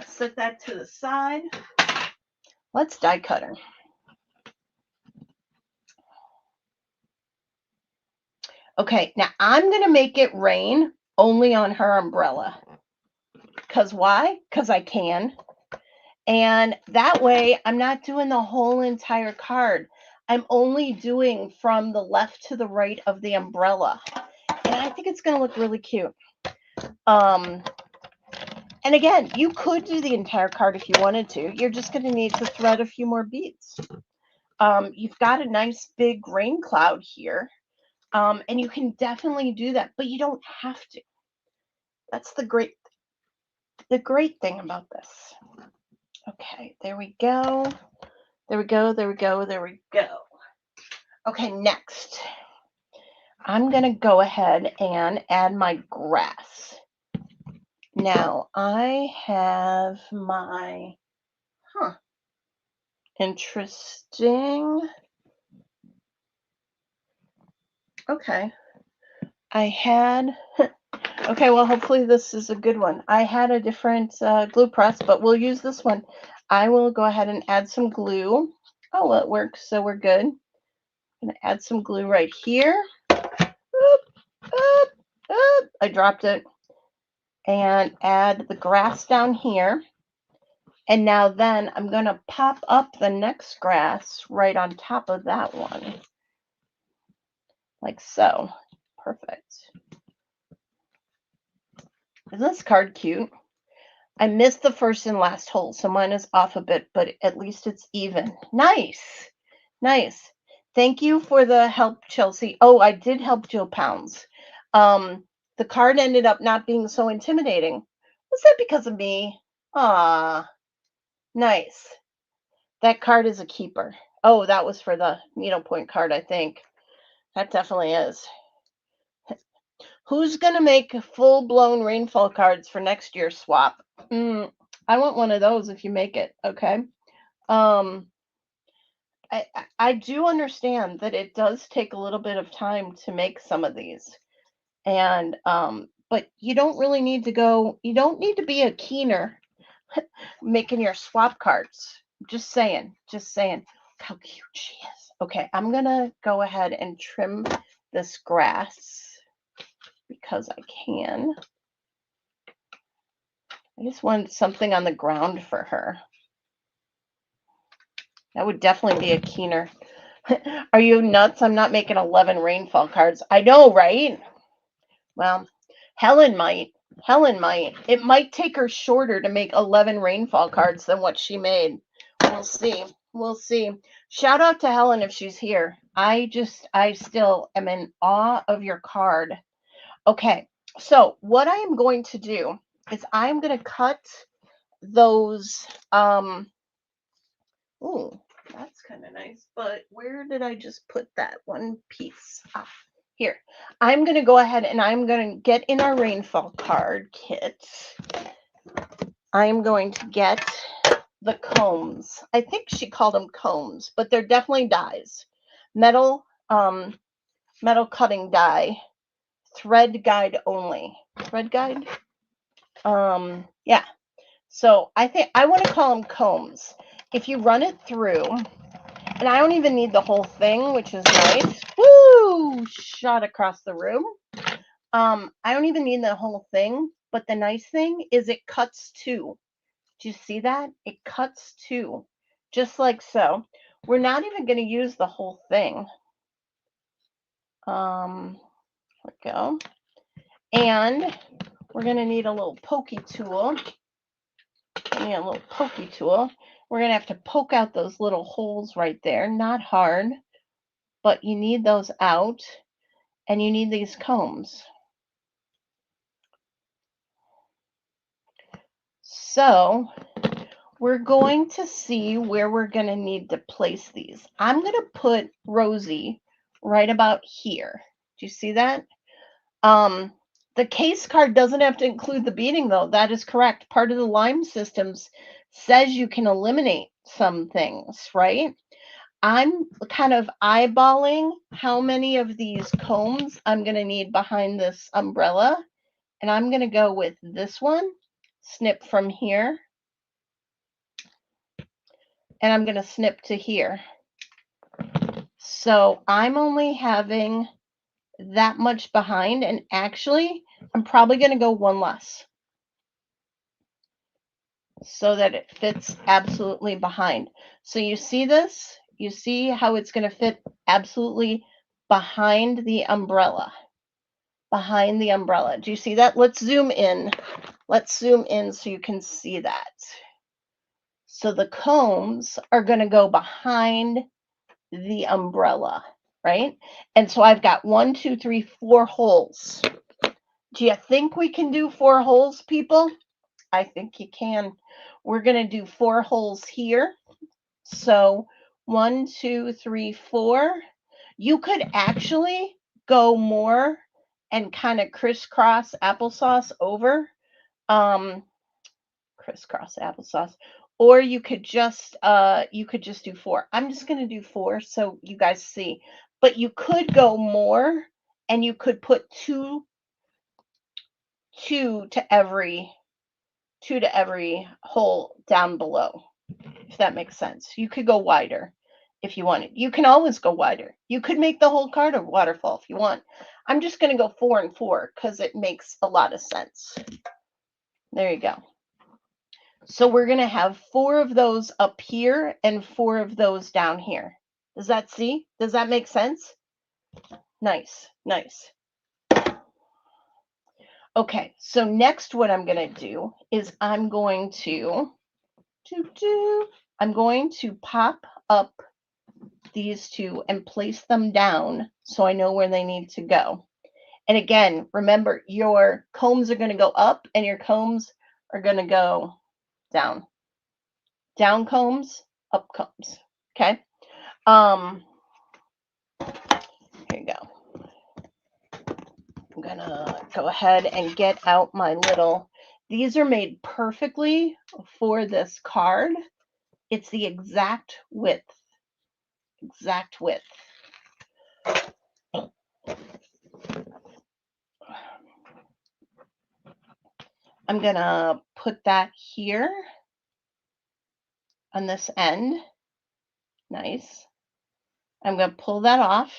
Set that to the side. Let's die cut her. Okay, now I'm going to make it rain only on her umbrella. Because why? Because I can. And that way, I'm not doing the whole entire card. I'm only doing from the left to the right of the umbrella. And I think it's going to look really cute. And again, you could do the entire card if you wanted to. You're just going to need to thread a few more beads. You've got a nice big rain cloud here. And you can definitely do that, but you don't have to. That's the great thing about this. Okay, there we go. There we go, there we go, there we go. Okay, next, I'm going to go ahead and add my grass. Now, I have my, interesting. Okay, I had, okay, well, hopefully this is a good one. I had a different glue press, but we'll use this one. I will go ahead and add some glue. Oh, well, it works, so we're good. I'm going to add some glue right here. Oop, oop, oop. I dropped it. And add the grass down here. And now then I'm going to pop up the next grass right on top of that one. Like so. Perfect. Isn't this card cute? I missed the first and last hole, so mine is off a bit, but at least it's even. Nice. Nice. Thank you for the help, Chelsea. Oh, I did help Jill Pounds. The card ended up not being so intimidating. Was that because of me? Ah, nice. That card is a keeper. Oh, that was for the needlepoint card, I think. That definitely is. Who's going to make full-blown rainfall cards for next year's swap? I want one of those if you make it, okay? I do understand that it does take a little bit of time to make some of these. And but you don't really need to go, you don't need to be a keener making your swap cards. Just saying. Look how cute she is. Okay, I'm gonna go ahead and trim this grass because I can. I just wanted something on the ground for her. That would definitely be a keener. Are you nuts? I'm not making 11 rainfall cards. I know, right? Well, Helen might. It might take her shorter to make 11 rainfall cards than what she made. We'll see. Shout out to Helen if she's here. I still am in awe of your card. Okay, so what I am going to do is I'm going to cut those. Oh, that's kind of nice. But where did I just put that one piece? Here. I'm going to go ahead and I'm going to get in our rainfall card kit. I'm going to get the combs. I think she called them combs, but they're definitely dies. Metal cutting die. Thread guide only. Thread guide? Yeah. So I think I want to call them combs. If you run it through, and I don't even need the whole thing, which is nice. Woo! Shot across the room. I don't even need the whole thing, but the nice thing is it cuts two. Do you see that? It cuts two, just like so. We're not even going to use the whole thing. There we go. And we're going to need a little pokey tool. me a little pokey tool. We're going to have to poke out those little holes right there. Not hard, but you need those out, and you need these combs. So we're going to see where we're going to need to place these. I'm going to put Rosie right about here. Do you see that? The case card doesn't have to include the beading, though. That is correct. Part of the Lime systems says you can eliminate some things, right? I'm kind of eyeballing how many of these combs I'm going to need behind this umbrella. And I'm going to go with this one, snip from here. And I'm going to snip to here. So I'm only having that much behind, and actually I'm probably going to go one less so that it fits absolutely behind. So you see this? You see how it's going to fit absolutely behind the umbrella. Behind the umbrella. Do you see that? Let's zoom in. Let's zoom in so you can see that. So the combs are going to go behind the umbrella, right? And so I've got 1, 2, 3, 4 holes. Do you think we can do 4 holes, people? I think you can. We're going to do 4 holes here. So 1, 2, 3, 4. You could actually go more and kind of crisscross applesauce over. Crisscross applesauce. Or you could just do 4. I'm just going to do 4 so you guys see. But you could go more, and you could put two to every hole down below, if that makes sense. You could go wider if you wanted. You can always go wider. You could make the whole card a waterfall if you want. I'm just going to go 4 and 4 because it makes a lot of sense. There you go. So we're going to have 4 of those up here and 4 of those down here. Does that make sense? Nice, nice. Okay, so next what I'm going to do is I'm going to pop up these 2 and place them down so I know where they need to go. And again, remember, your combs are going to go up and your combs are going to go down. Down combs, up combs. Okay. Here you go. I'm gonna go ahead and get out my little, these are made perfectly for this card. It's the exact width. I'm gonna put that here on this end. Nice. I'm gonna pull that off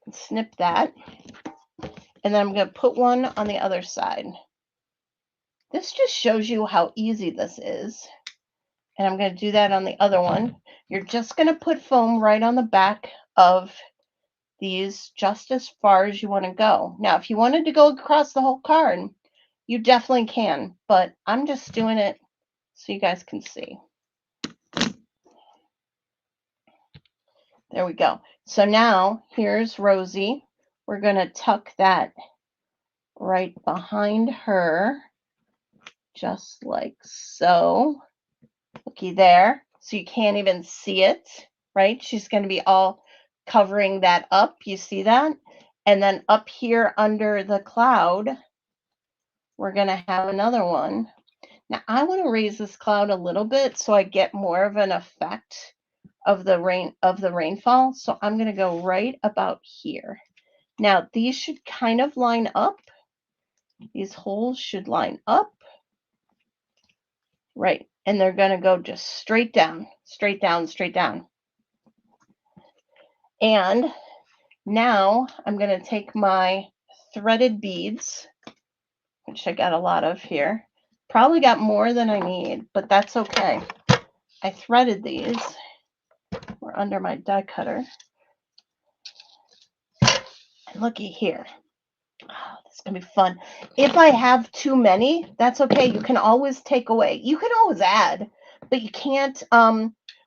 and snip that. And then I'm gonna put one on the other side. This just shows you how easy this is. And I'm going to do that on the other one. You're just going to put foam right on the back of these, just as far as you want to go. Now, if you wanted to go across the whole card, you definitely can, but I'm just doing it so you guys can see. There we go. So now here's Rosie. We're going to tuck that right behind her, just like so. Looky there. So you can't even see it, right? She's going to be all covering that up. You see that? And then up here under the cloud, we're going to have another one. Now I want to raise this cloud a little bit so I get more of an effect of the rainfall. So I'm going to go right about here. Now these should kind of line up. These holes should line up. Right. And they're going to go just straight down, straight down, straight down. And now I'm going to take my threaded beads, which I got a lot of here. Probably got more than I need, but that's okay. I threaded these. We're under my die cutter. And looky here. Oh, It's gonna be fun. If I have too many, that's okay. You can always take away. You can always add, but you can't.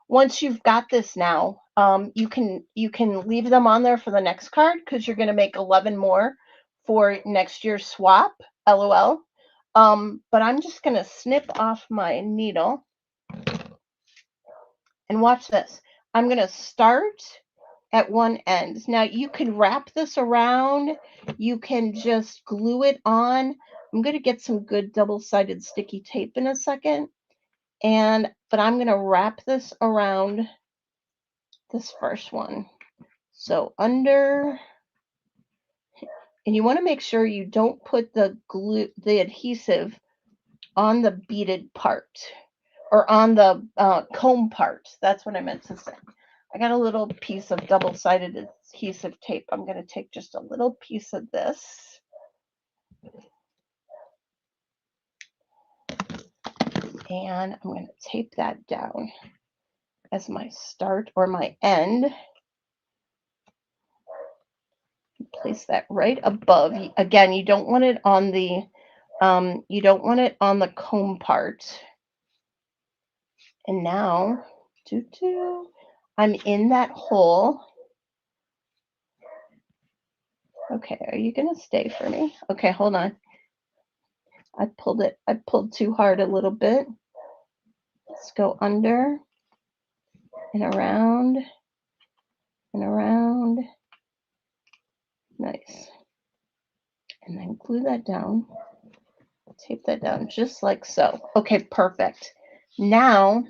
Once you've got this now, you can leave them on there for the next card because you're gonna make 11 more for next year's swap. LOL. But I'm just gonna snip off my needle and watch this. I'm gonna start at one end. Now you can wrap this around. You can just glue it on. I'm going to get some good double-sided sticky tape in a second. But I'm going to wrap this around this first one. So under, and you want to make sure you don't put the adhesive on the beaded part or on the comb part. That's what I meant to say. I got a little piece of double-sided adhesive tape. I'm going to take just a little piece of this. And I'm going to tape that down as my start or my end. Place that right above. Again, you don't want it on the comb part. And now, I'm in that hole. Okay, are you going to stay for me? Okay, hold on. I pulled too hard a little bit. Let's go under and around and around. Nice. And then glue that down. Tape that down just like so. Okay, perfect. Now,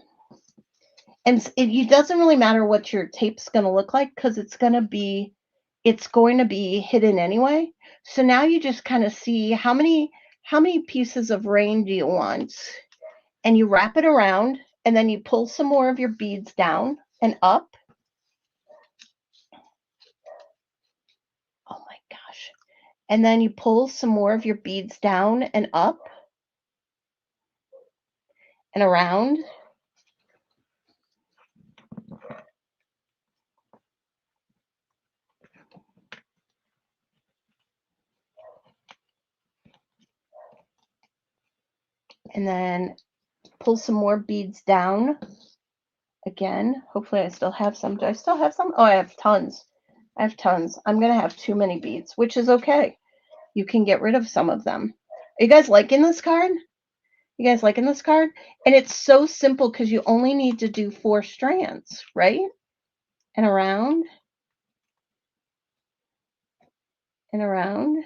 and it doesn't really matter what your tape's going to look like because it's going to be hidden anyway. So now you just kind of see how many pieces of rain do you want, and you wrap it around, and then you pull some more of your beads down and up. Oh my gosh. And then you pull some more of your beads down and up and around. And then pull some more beads down. Again, hopefully I still have some. Do I still have some? Oh, I have tons. I have tons. I'm going to have too many beads, which is okay. You can get rid of some of them. Are you guys liking this card? You guys liking this card? And it's so simple because you only need to do 4 strands, right? And around. And around.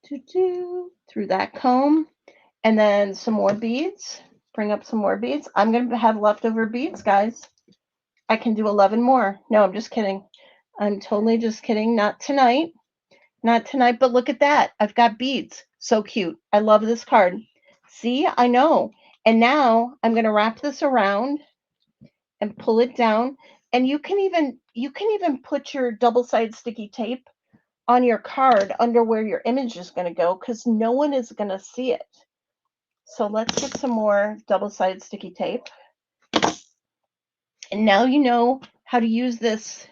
Through that comb. And then some more beads. Bring up some more beads. I'm going to have leftover beads, guys. I can do 11 more. No, I'm just kidding. I'm totally just kidding. Not tonight. Not tonight, but look at that. I've got beads. So cute. I love this card. See, I know. And now I'm going to wrap this around and pull it down. And you can even put your double-sided sticky tape on your card under where your image is going to go because no one is going to see it. So let's get some more double-sided sticky tape. And now you know how to use this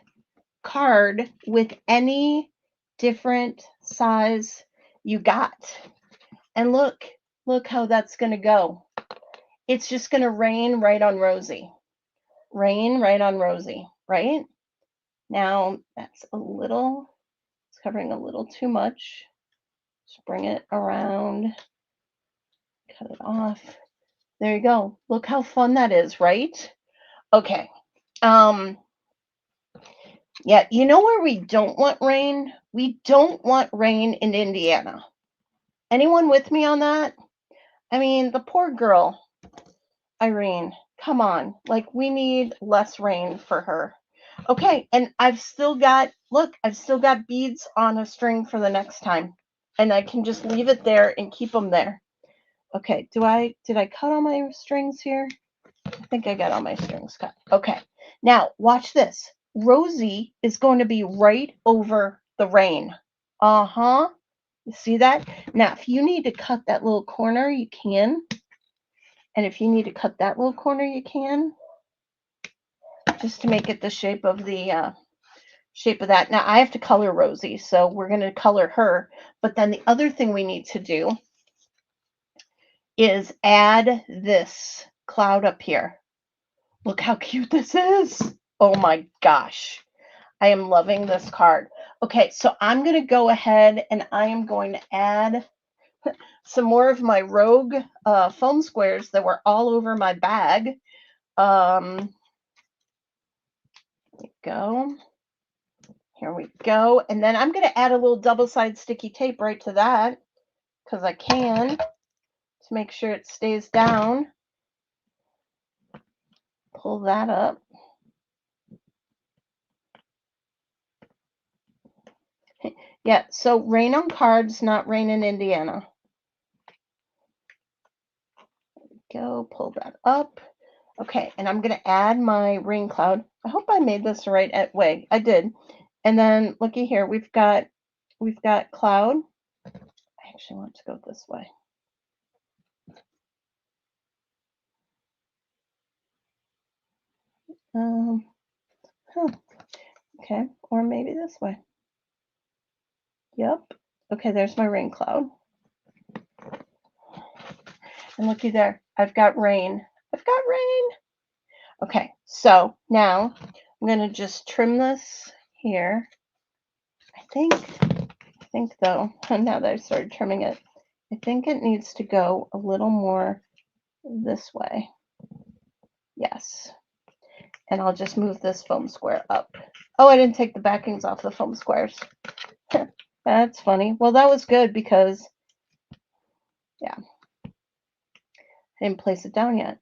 card with any different size you got. And look how that's going to go. It's just going to rain right on Rosie. Rain right on Rosie, right? Now that's it's covering a little too much. Just bring it around, cut it off. There you go. Look how fun that is, right? Okay. Yeah, you know where we don't want rain? We don't want rain in Indiana. Anyone with me on that? I mean, the poor girl, Irene, come on. Like, we need less rain for her. Okay, and I've still got beads on a string for the next time. And I can just leave it there and keep them there. Okay, did I cut all my strings here? I think I got all my strings cut. Okay, now watch this. Rosie is going to be right over the rain. Uh-huh. You see that? Now, if you need to cut that little corner, you can. And if you need to cut that little corner, you can. Just to make it the shape of the shape of that. Now I have to color Rosie, so we're going to color her. But then the other thing we need to do is add this cloud up here. Look how cute this is. Oh my gosh. I am loving this card. Okay, so I'm going to go ahead and I am going to add some more of my Rogue foam squares that were all over my bag. There we go. Here we go. And then I'm going to add a little double-sided sticky tape right to that because I can, to make sure it stays down. Pull that up. Yeah, so rain on cards, not rain in Indiana. Go, pull that up. Okay, and I'm going to add my rain cloud. I hope I made this the right way. I did. And then looky here, we've got cloud. I actually want to go this way. Okay, or maybe this way. Yep. Okay, there's my rain cloud. And looky there, I've got rain. I've got rain. Okay, so now I'm going to just trim this here. I think though, now that I started trimming it, I think it needs to go a little more this way. Yes. And I'll just move this foam square up. Oh, I didn't take the backings off the foam squares. That's funny. Well, that was good because, yeah, I didn't place it down yet.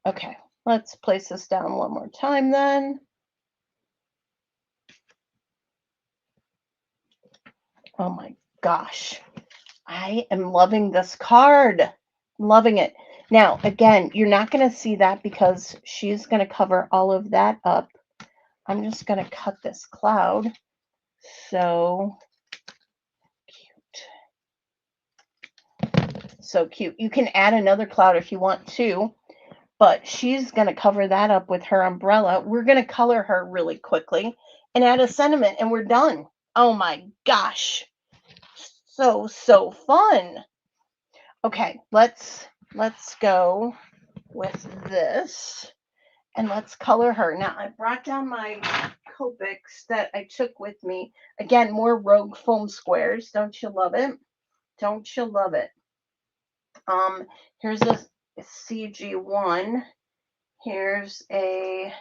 Okay, let's place this down one more time then. Oh my gosh. I am loving this card. I'm loving it. Now, again, you're not going to see that because she's going to cover all of that up. I'm just going to cut this cloud. So cute. So cute. You can add another cloud if you want to, but she's going to cover that up with her umbrella. We're going to color her really quickly and add a sentiment, and we're done. Oh my gosh. So fun. Okay, let's go with this and let's color her. Now I brought down my Copics that I took with me. Again, more Rogue foam squares. Don't you love it? Don't you love it? Here's a CG1. Here's a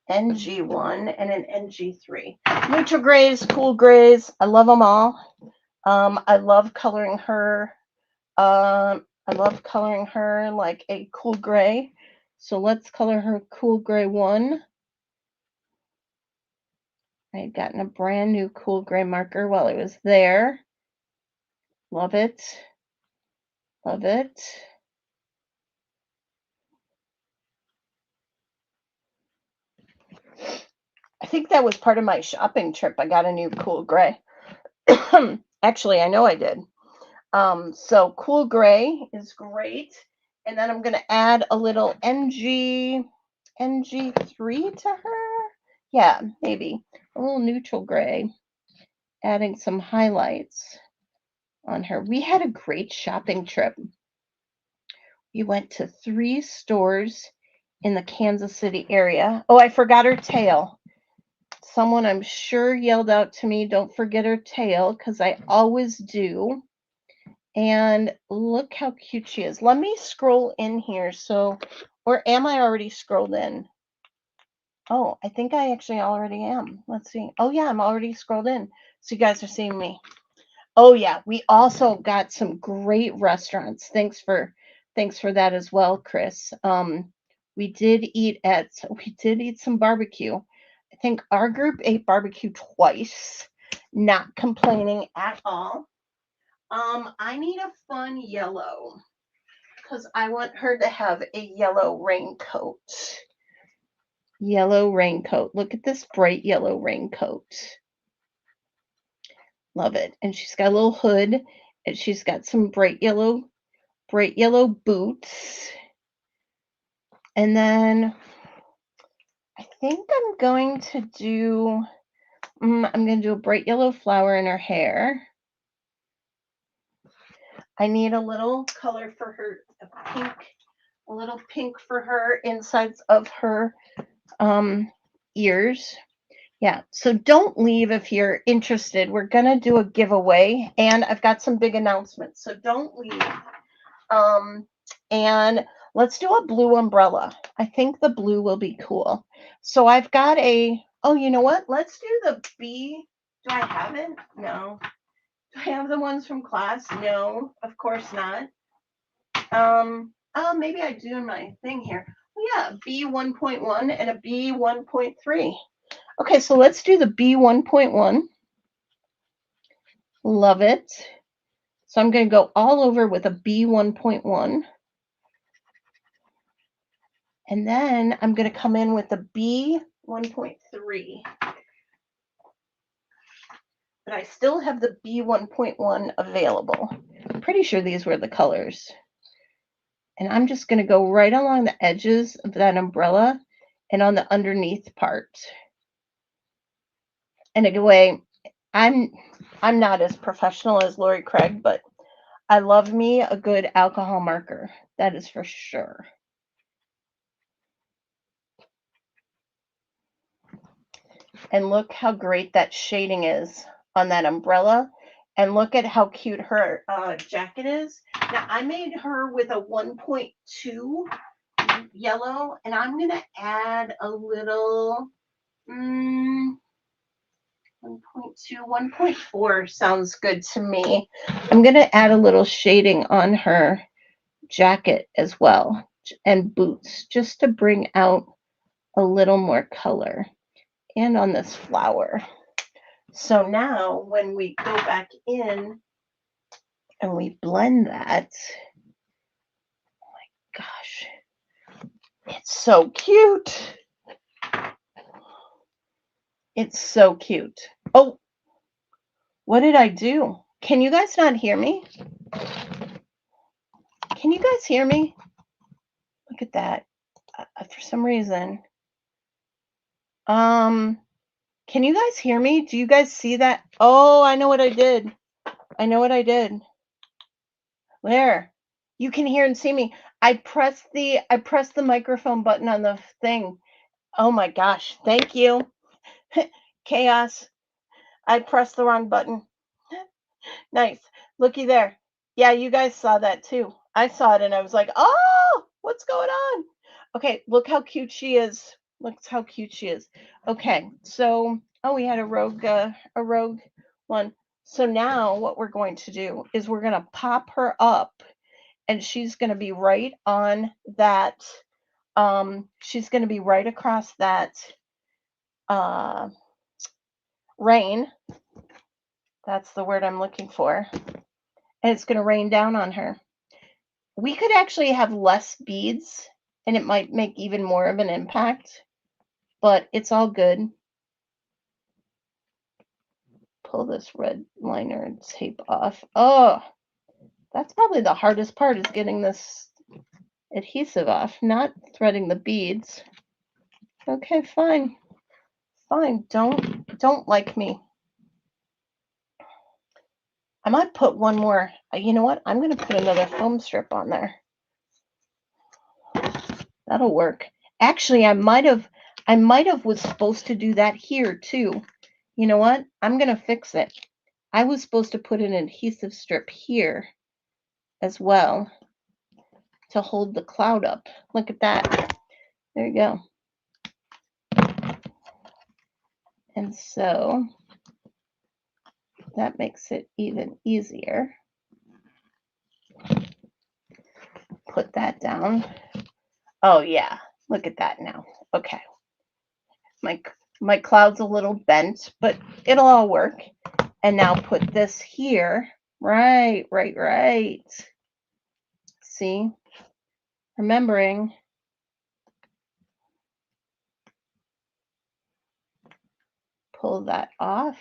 NG1 and an NG3. Neutral grays, cool grays. I love them all. I love coloring her. I love coloring her like a cool gray. So let's color her cool gray 1. I had gotten a brand new cool gray marker while I was there. Love it. Love it. I think that was part of my shopping trip. I got a new cool gray. Actually, I know I did. So cool gray is great. And then I'm going to add a little NG3 to her. Yeah, maybe a little neutral gray, adding some highlights on her. We had a great shopping trip. We went to 3 stores in the Kansas City area. Oh, I forgot her tail. Someone I'm sure yelled out to me, don't forget her tail, because I always do. And look how cute she is. Let me scroll in here. So, or am I already scrolled in? Oh, I think I actually already am. Let's see. Oh yeah, I'm already scrolled in. So you guys are seeing me. Oh yeah, we also got some great restaurants. Thanks for that as well, Chris. We did eat some barbecue. I think our group ate barbecue twice. Not complaining at all. I need a fun yellow because I want her to have a yellow raincoat. Yellow raincoat. Look at this bright yellow raincoat. Love it. And she's got a little hood and she's got some bright yellow boots. And then I think I'm going to do, I'm going to do a bright yellow flower in her hair. I need a little color for her, pink, a little pink for her insides of her ears. Yeah, so don't leave if you're interested. We're going to do a giveaway, and I've got some big announcements, so don't leave. And let's do a blue umbrella. I think the blue will be cool. So I've got oh, you know what? Let's do the B. Do I have it? No. Do I have the ones from class? No, of course not. Oh, maybe I do in my thing here. Oh, yeah, B 1.1 and a B 1.3. Okay, so let's do the B 1.1. Love it. So I'm going to go all over with a B 1.1. And then I'm going to come in with the B 1.3. But I still have the B 1.1 available. I'm pretty sure these were the colors. And I'm just going to go right along the edges of that umbrella and on the underneath part. And anyway, I'm not as professional as Lori Craig, but I love me a good alcohol marker. That is for sure. And look how great that shading is on that umbrella. And look at how cute her jacket is. Now, I made her with a 1.2 yellow, and I'm going to add a little 1.2, 1.4 sounds good to me. I'm going to add a little shading on her jacket as well, and boots, just to bring out a little more color, and on this flower. So now when we go back in and we blend that, oh my gosh, it's so cute. It's so cute. Oh, what did I do? Can you guys not hear me? Can you guys hear me? Look at that. For some reason. Can you guys hear me? Do you guys see that? Oh, I know what I did. I know what I did. There. You can hear and see me. I pressed the microphone button on the thing. Oh my gosh. Thank you. Chaos. I pressed the wrong button. Nice. Looky there. Yeah, you guys saw that too. I saw it and I was like, oh, what's going on? Okay, look how cute she is. Look how cute she is. Okay, so, oh, we had a rogue one. So now what we're going to do is we're going to pop her up, and she's going to be right on that. She's going to be right across that rain. That's the word I'm looking for. And it's going to rain down on her. We could actually have less beads, and it might make even more of an impact, but it's all good. Pull this red liner tape off. Oh, that's probably the hardest part, is getting this adhesive off, not threading the beads. Okay, fine. Fine. Don't like me. I might put one more. You know what? I'm going to put another foam strip on there. That'll work. Actually, I might have was supposed to do that here too. You know what? I'm going to fix it. I was supposed to put an adhesive strip here as well to hold the cloud up. Look at that. There you go. And so that makes it even easier. Put that down. Oh yeah, look at that now. Okay. My cloud's a little bent, but it'll all work. And now put this here. Right. See? Remembering. Pull that off.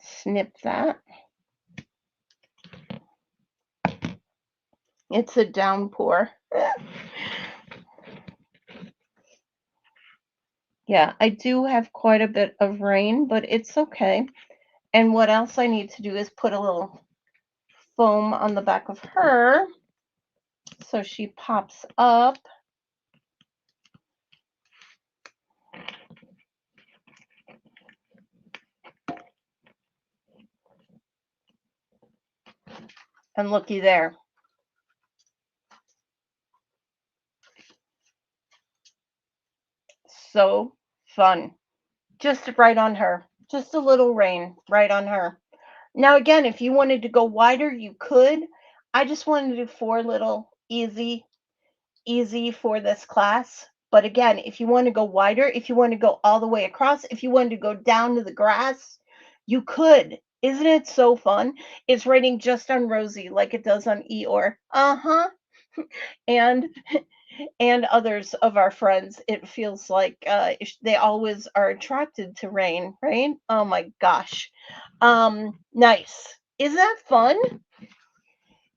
Snip that. It's a downpour. Yeah, I do have quite a bit of rain, but it's okay. And what else I need to do is put a little foam on the back of her so she pops up. And looky there. So fun. Just right on her. Just a little rain right on her. Now, again, if you wanted to go wider, you could. I just wanted to do 4 little easy for this class. But again, if you want to go wider, if you want to go all the way across, if you wanted to go down to the grass, you could. Isn't it so fun? It's raining just on Rosie like it does on Eeyore. Uh-huh. And others of our friends, it feels like they always are attracted to rain, right? Oh my gosh. Nice. Is that fun?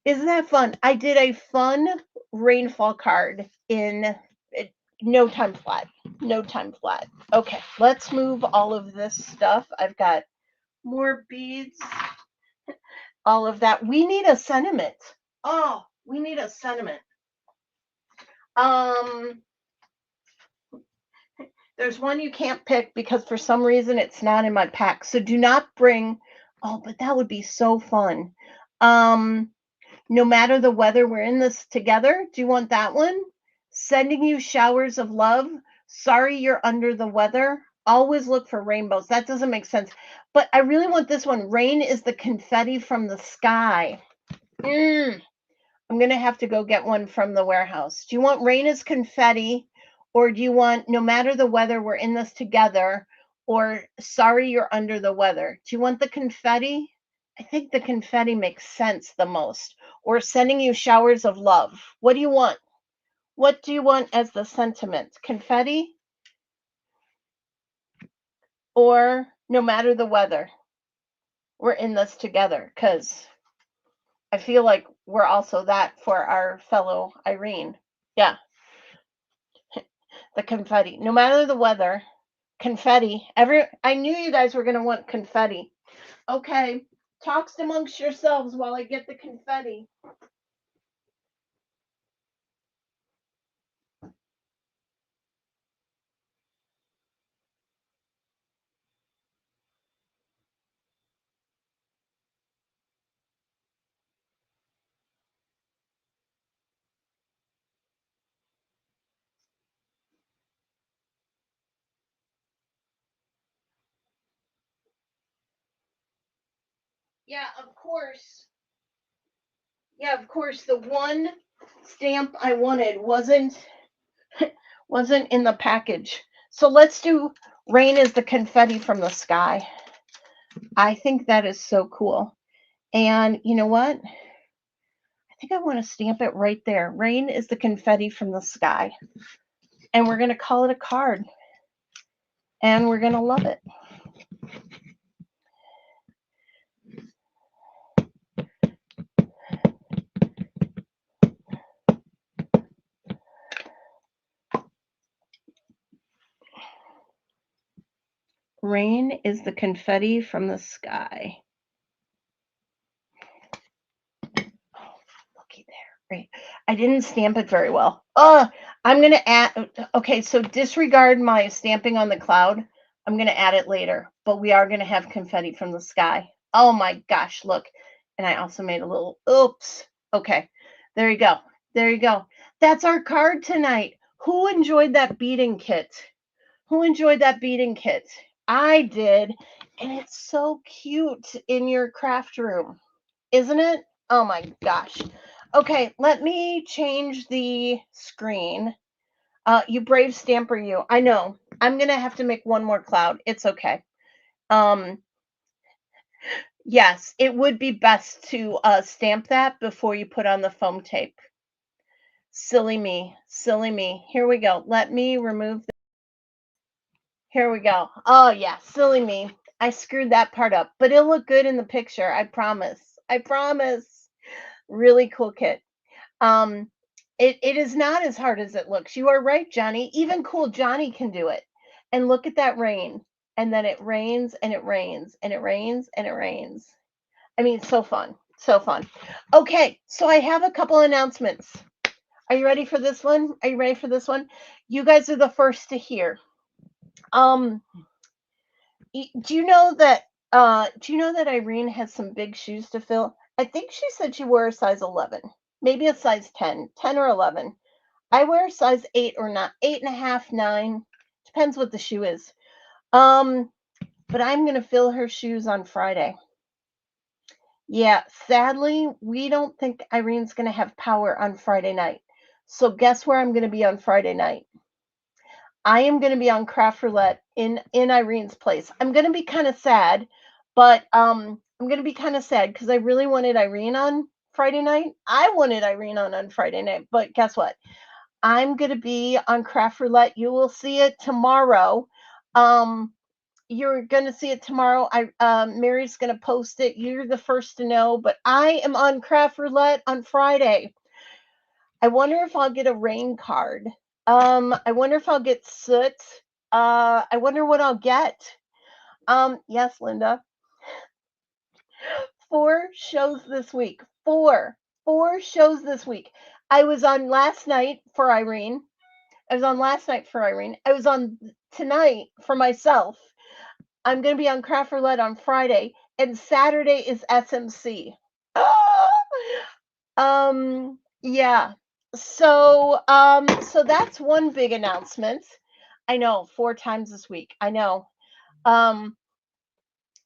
Isn't that fun? I did a fun rainfall card in no time flat. No time flat. Okay, let's move all of this stuff. I've got more beads, all of that. We need a sentiment. Oh, we need a sentiment. Um, there's one you can't pick because for some reason it's not in my pack. So do not bring. Oh, but that would be so fun. Um, No matter the weather, we're in this together. Do you want that one? Sending you showers of love. Sorry you're under the weather. Always look for rainbows. That doesn't make sense. But I really want this one. Rain is the confetti from the sky. I'm going to have to go get one from the warehouse. Do you want rain as confetti? Or do you want no matter the weather, we're in this together? Or sorry you're under the weather? Do you want the confetti? I think the confetti makes sense the most. Or sending you showers of love. What do you want? What do you want as the sentiment? Confetti or no matter the weather? We're in this together because I feel like we're also that for our fellow Irene. Yeah, the confetti. No matter the weather, confetti. I knew you guys were going to want confetti. Okay, talks amongst yourselves while I get the confetti. Yeah, of course. Yeah, of course. The one stamp I wanted wasn't in the package. So let's do rain is the confetti from the sky. I think that is so cool. And you know what? I think I want to stamp it right there. Rain is the confetti from the sky. And we're going to call it a card. And we're going to love it. Rain is the confetti from the sky. Looky there. Right. I didn't stamp it very well. I'm going to add. Okay, so disregard my stamping on the cloud. I'm going to add it later, but we are going to have confetti from the sky. Oh my gosh, look. And I also made a little, oops. Okay, there you go. There you go. That's our card tonight. Who enjoyed that beading kit? Who enjoyed that beading kit? I did. And it's so cute in your craft room, isn't it? Oh my gosh. Okay, let me change the screen. You brave stamper, you. I know. I'm gonna have to make one more cloud. It's okay. Um, yes, it would be best to stamp that before you put on the foam tape. Silly me, silly me. Here we go. Let me remove. Here we go. Oh yeah, silly me. I screwed that part up, but it'll look good in the picture. I promise. I promise. Really cool kit. Um, it is not as hard as it looks. You are right, Johnny. Even cool Johnny can do it. and look at that rain. And then it rains and it rains and it rains and it rains. I mean, so fun. So fun. Okay, so I have a couple announcements. Are you ready for this one? Are you ready for this one? You guys are the first to hear. Um, do you know that Irene has some big shoes to fill? I think she said she wore a size 11, maybe a size 10, 10 or 11. I wear a size 8 or not, 8.5, 9. Depends what the shoe is. But I'm gonna fill her shoes on Friday. Yeah, sadly, we don't think Irene's gonna have power on Friday night. So guess where I'm gonna be on Friday night? I am going to be on craft roulette in Irene's place. I'm going to be kind of sad, but I'm going to be kind of sad because I really wanted Irene on Friday night. I wanted Irene on Friday night, but guess what? I'm going to be on craft roulette. You will see it tomorrow. You're going to see it tomorrow. Mary's going to post it. You're the first to know, but I am on craft roulette on Friday. I wonder if I'll get a rain card. I wonder if I'll get soot. I wonder what I'll get. Yes, Linda. 4 shows this week. Four shows this week. I was on last night for Irene. I was on last night for Irene. I was on tonight for myself. I'm going to be on Craft Roulette on Friday, and Saturday is SMC. Yeah. So that's one big announcement. I know, 4 times this week. I know. Um,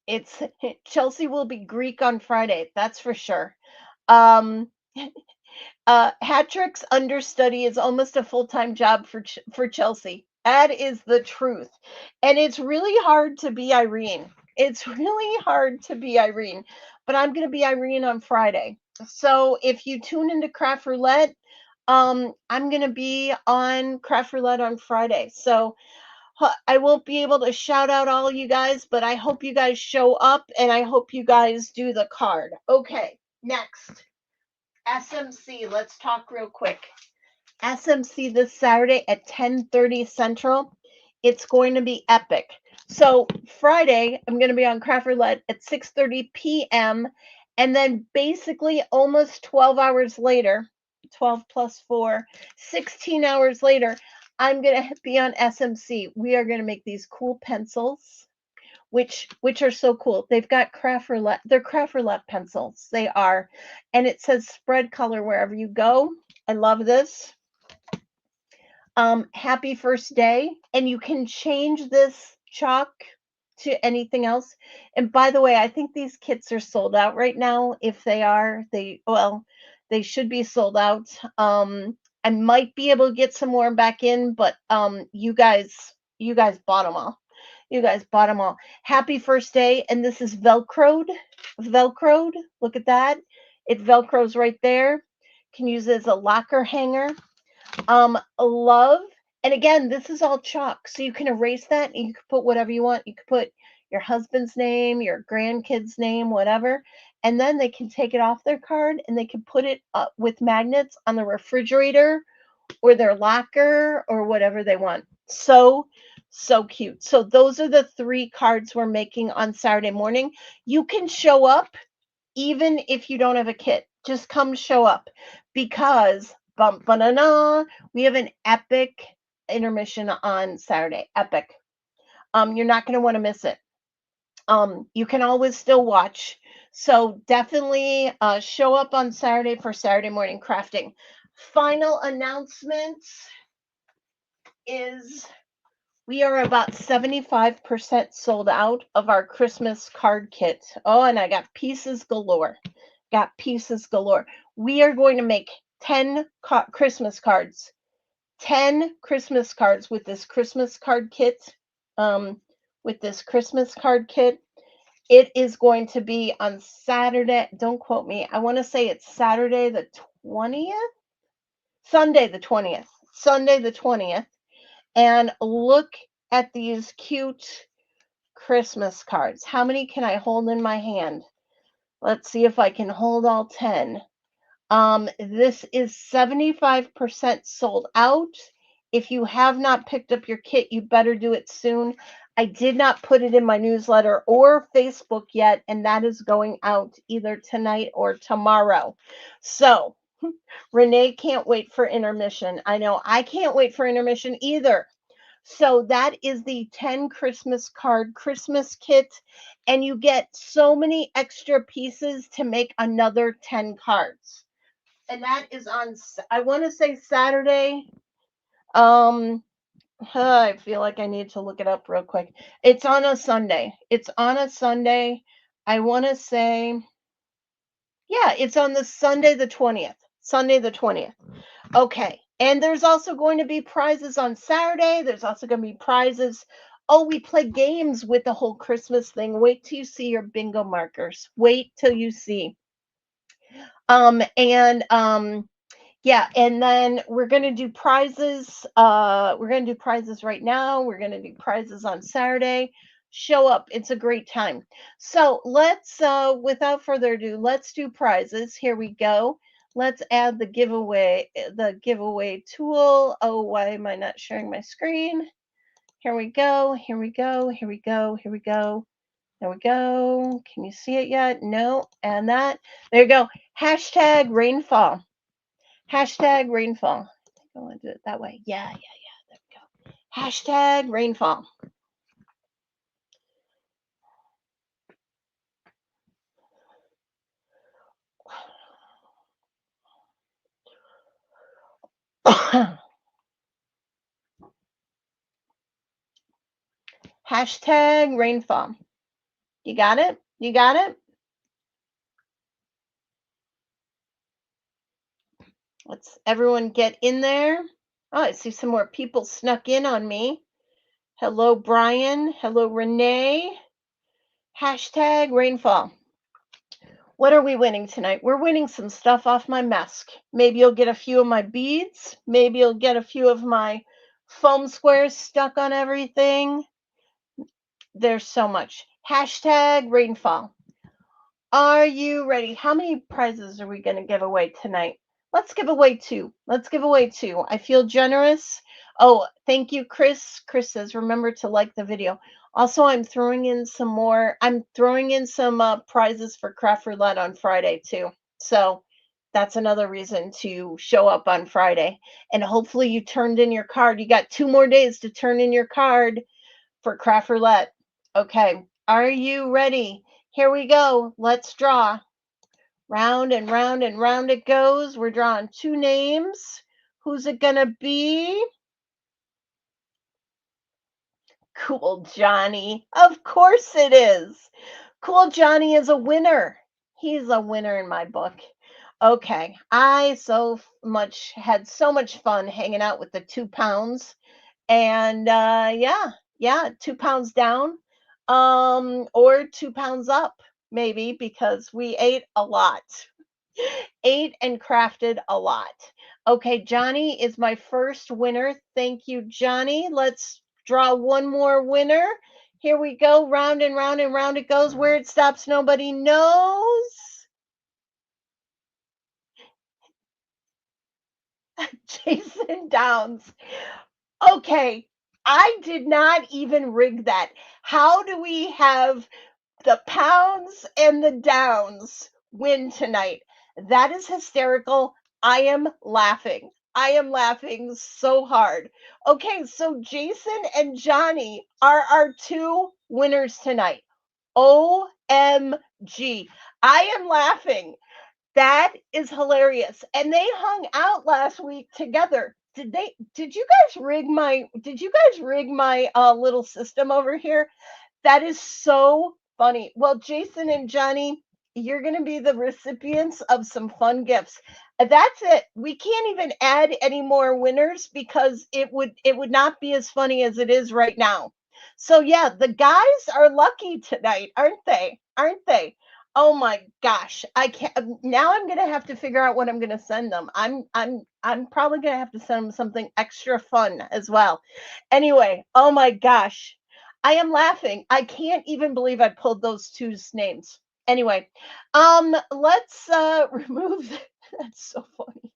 it's Chelsea will be Greek on Friday. That's for sure. Um, Hattrick's understudy is almost a full-time job for Chelsea. That is the truth. And it's really hard to be Irene. It's really hard to be Irene. But I'm going to be Irene on Friday. So if you tune into Craft Roulette, I'm going to be on Craft Roulette on Friday. So I won't be able to shout out all you guys, but I hope you guys show up and I hope you guys do the card. Okay, next. SMC, let's talk real quick. SMC this Saturday at 10:30 Central. It's going to be epic. So Friday, I'm going to be on Craft Roulette at 6:30 p.m. And then basically almost 12 hours later, 12 plus 4, 16 hours later, I'm going to be on SMC. We are going to make these cool pencils which are so cool. They've got craft roulette. They're craft roulette pencils. They are. And it says spread color wherever you go. I love this. Happy first day. And you can change this chalk to anything else. And by the way, I think these kits are sold out right now. If they are, they should be sold out. I might be able to get some more back in, but you guys bought them all. You guys bought them all. Happy first day. And this is Velcroed. Velcroed. Look at that. It Velcros right there. Can use it as a locker hanger. Love. And again, this is all chalk. So you can erase that and you can put whatever you want. You can put your husband's name, your grandkid's name, whatever. And then they can take it off their card and they can put it up with magnets on the refrigerator or their locker or whatever they want. So cute. So those are the 3 cards we're making on Saturday morning. You can show up even if you don't have a kit. Just come show up because we have an epic intermission on Saturday. Epic. You're not going to want to miss it. You can always still watch. So definitely show up on Saturday for Saturday morning crafting. Final announcements is we are about 75% sold out of our Christmas card kit. Oh, and I got pieces galore. Got pieces galore. We are going to make 10 Christmas cards. 10 Christmas cards with this Christmas card kit. With this Christmas card kit. It is going to be on Saturday. Don't quote me. I want to say it's Saturday the 20th. Sunday the 20th. Sunday the 20th. And look at these cute Christmas cards. How many can I hold in my hand? Let's see if I can hold all 10. This is 75% sold out. If you have not picked up your kit, you better do it soon. I did not put it in my newsletter or Facebook yet, and that is going out either tonight or tomorrow. So, Renee can't wait for intermission. I know I can't wait for intermission either. So that is the 10 Christmas card Christmas kit, and you get so many extra pieces to make another 10 cards. And that is on, I want to say Saturday. Um, I feel like I need to look it up real quick. It's on a Sunday. It's on a Sunday. I want to say, yeah, it's on the Sunday the 20th. Sunday the 20th. Okay. And there's also going to be prizes on Saturday. There's also going to be prizes. Oh, we play games with the whole Christmas thing. Wait till you see your bingo markers. Wait till you see. And yeah, and then we're going to do prizes. We're going to do prizes right now. We're going to do prizes on Saturday. Show up. It's a great time. So let's, without further ado, let's do prizes. Here we go. Let's add the giveaway tool. Oh, why am I not sharing my screen? Here we go. Here we go. Here we go. Here we go. There we go. Can you see it yet? No. And that. There you go. Hashtag rainfall. Hashtag rainfall. I think I want to do it that way. Yeah. There we go. Hashtag rainfall. Hashtag rainfall. You got it? You got it? Let's everyone get in there. Oh, I see some more people snuck in on me. Hello, Brian. Hello, Renee. Hashtag rainfall. What are we winning tonight? We're winning some stuff off my mask. Maybe you'll get a few of my beads. Maybe you'll get a few of my foam squares stuck on everything. There's so much. Hashtag rainfall. Are you ready? How many prizes are we going to give away tonight? Let's give away two. Let's give away two. I feel generous. Oh, thank you, Chris. Chris says, remember to like the video. Also, I'm throwing in some prizes for Craft Roulette on Friday, too. So that's another reason to show up on Friday. And hopefully you turned in your card. You got 2 more days to turn in your card for Craft Roulette. Okay. Are you ready? Here we go. Let's draw. Round and round and round it goes. We're drawing 2 names. Who's it going to be? Cool Johnny. Of course it is. Cool Johnny is a winner. He's a winner in my book. Okay. I had so much fun hanging out with the 2 pounds. And yeah, 2 pounds down, or 2 pounds up, maybe, because we ate a lot. Ate and crafted a lot. Okay, Johnny is my first winner. Thank you, Johnny. Let's draw one more winner. Here we go. Round and round and round it goes. Where it stops, nobody knows. Jason Downs. Okay, I did not even rig that. How do we have the pounds and the downs win tonight? That is hysterical. I am laughing. I am laughing so hard. Okay, so Jason and Johnny are our 2 winners tonight. OMG. I am laughing. That is hilarious. And they hung out last week together. Did you guys rig my little system over here? That is so funny. Well, Jason and Johnny, you're going to be the recipients of some fun gifts. That's it. We can't even add any more winners because it would not be as funny as it is right now. So yeah, the guys are lucky tonight, aren't they? Aren't they? Oh my gosh. I can't now I'm going to have to figure out what I'm going to send them. I'm probably going to have to send them something extra fun as well. Anyway, oh my gosh. I am laughing. I can't even believe I pulled those 2's names. Anyway, let's remove that's so funny.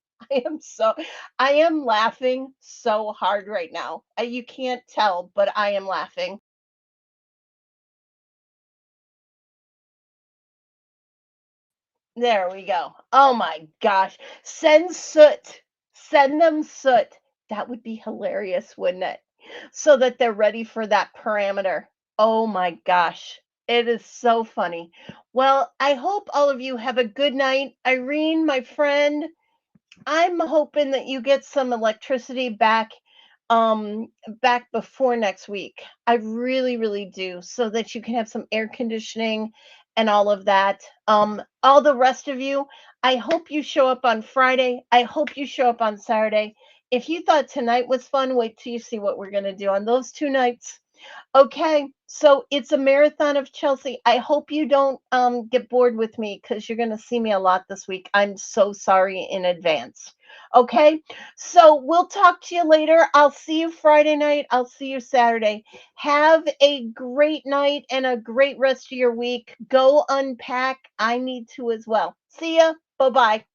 I am laughing so hard right now. You can't tell, but I am laughing. There we go. Oh my gosh. Send soot. Send them soot. That would be hilarious, wouldn't it? So that they're ready for that parameter. Oh my gosh. It is so funny. Well, I hope all of you have a good night. Irene, my friend, I'm hoping that you get some electricity um back before next week. I really really do, so that you can have some air conditioning and all of that. All the rest of you, I hope you show up on Friday. I hope you show up on Saturday. If you thought tonight was fun, wait till you see what we're going to do on those 2 nights. Okay, so it's a marathon of Chelsea. I hope you don't get bored with me because you're going to see me a lot this week. I'm so sorry in advance. Okay, so we'll talk to you later. I'll see you Friday night. I'll see you Saturday. Have a great night and a great rest of your week. Go unpack. I need to as well. See ya. Bye bye.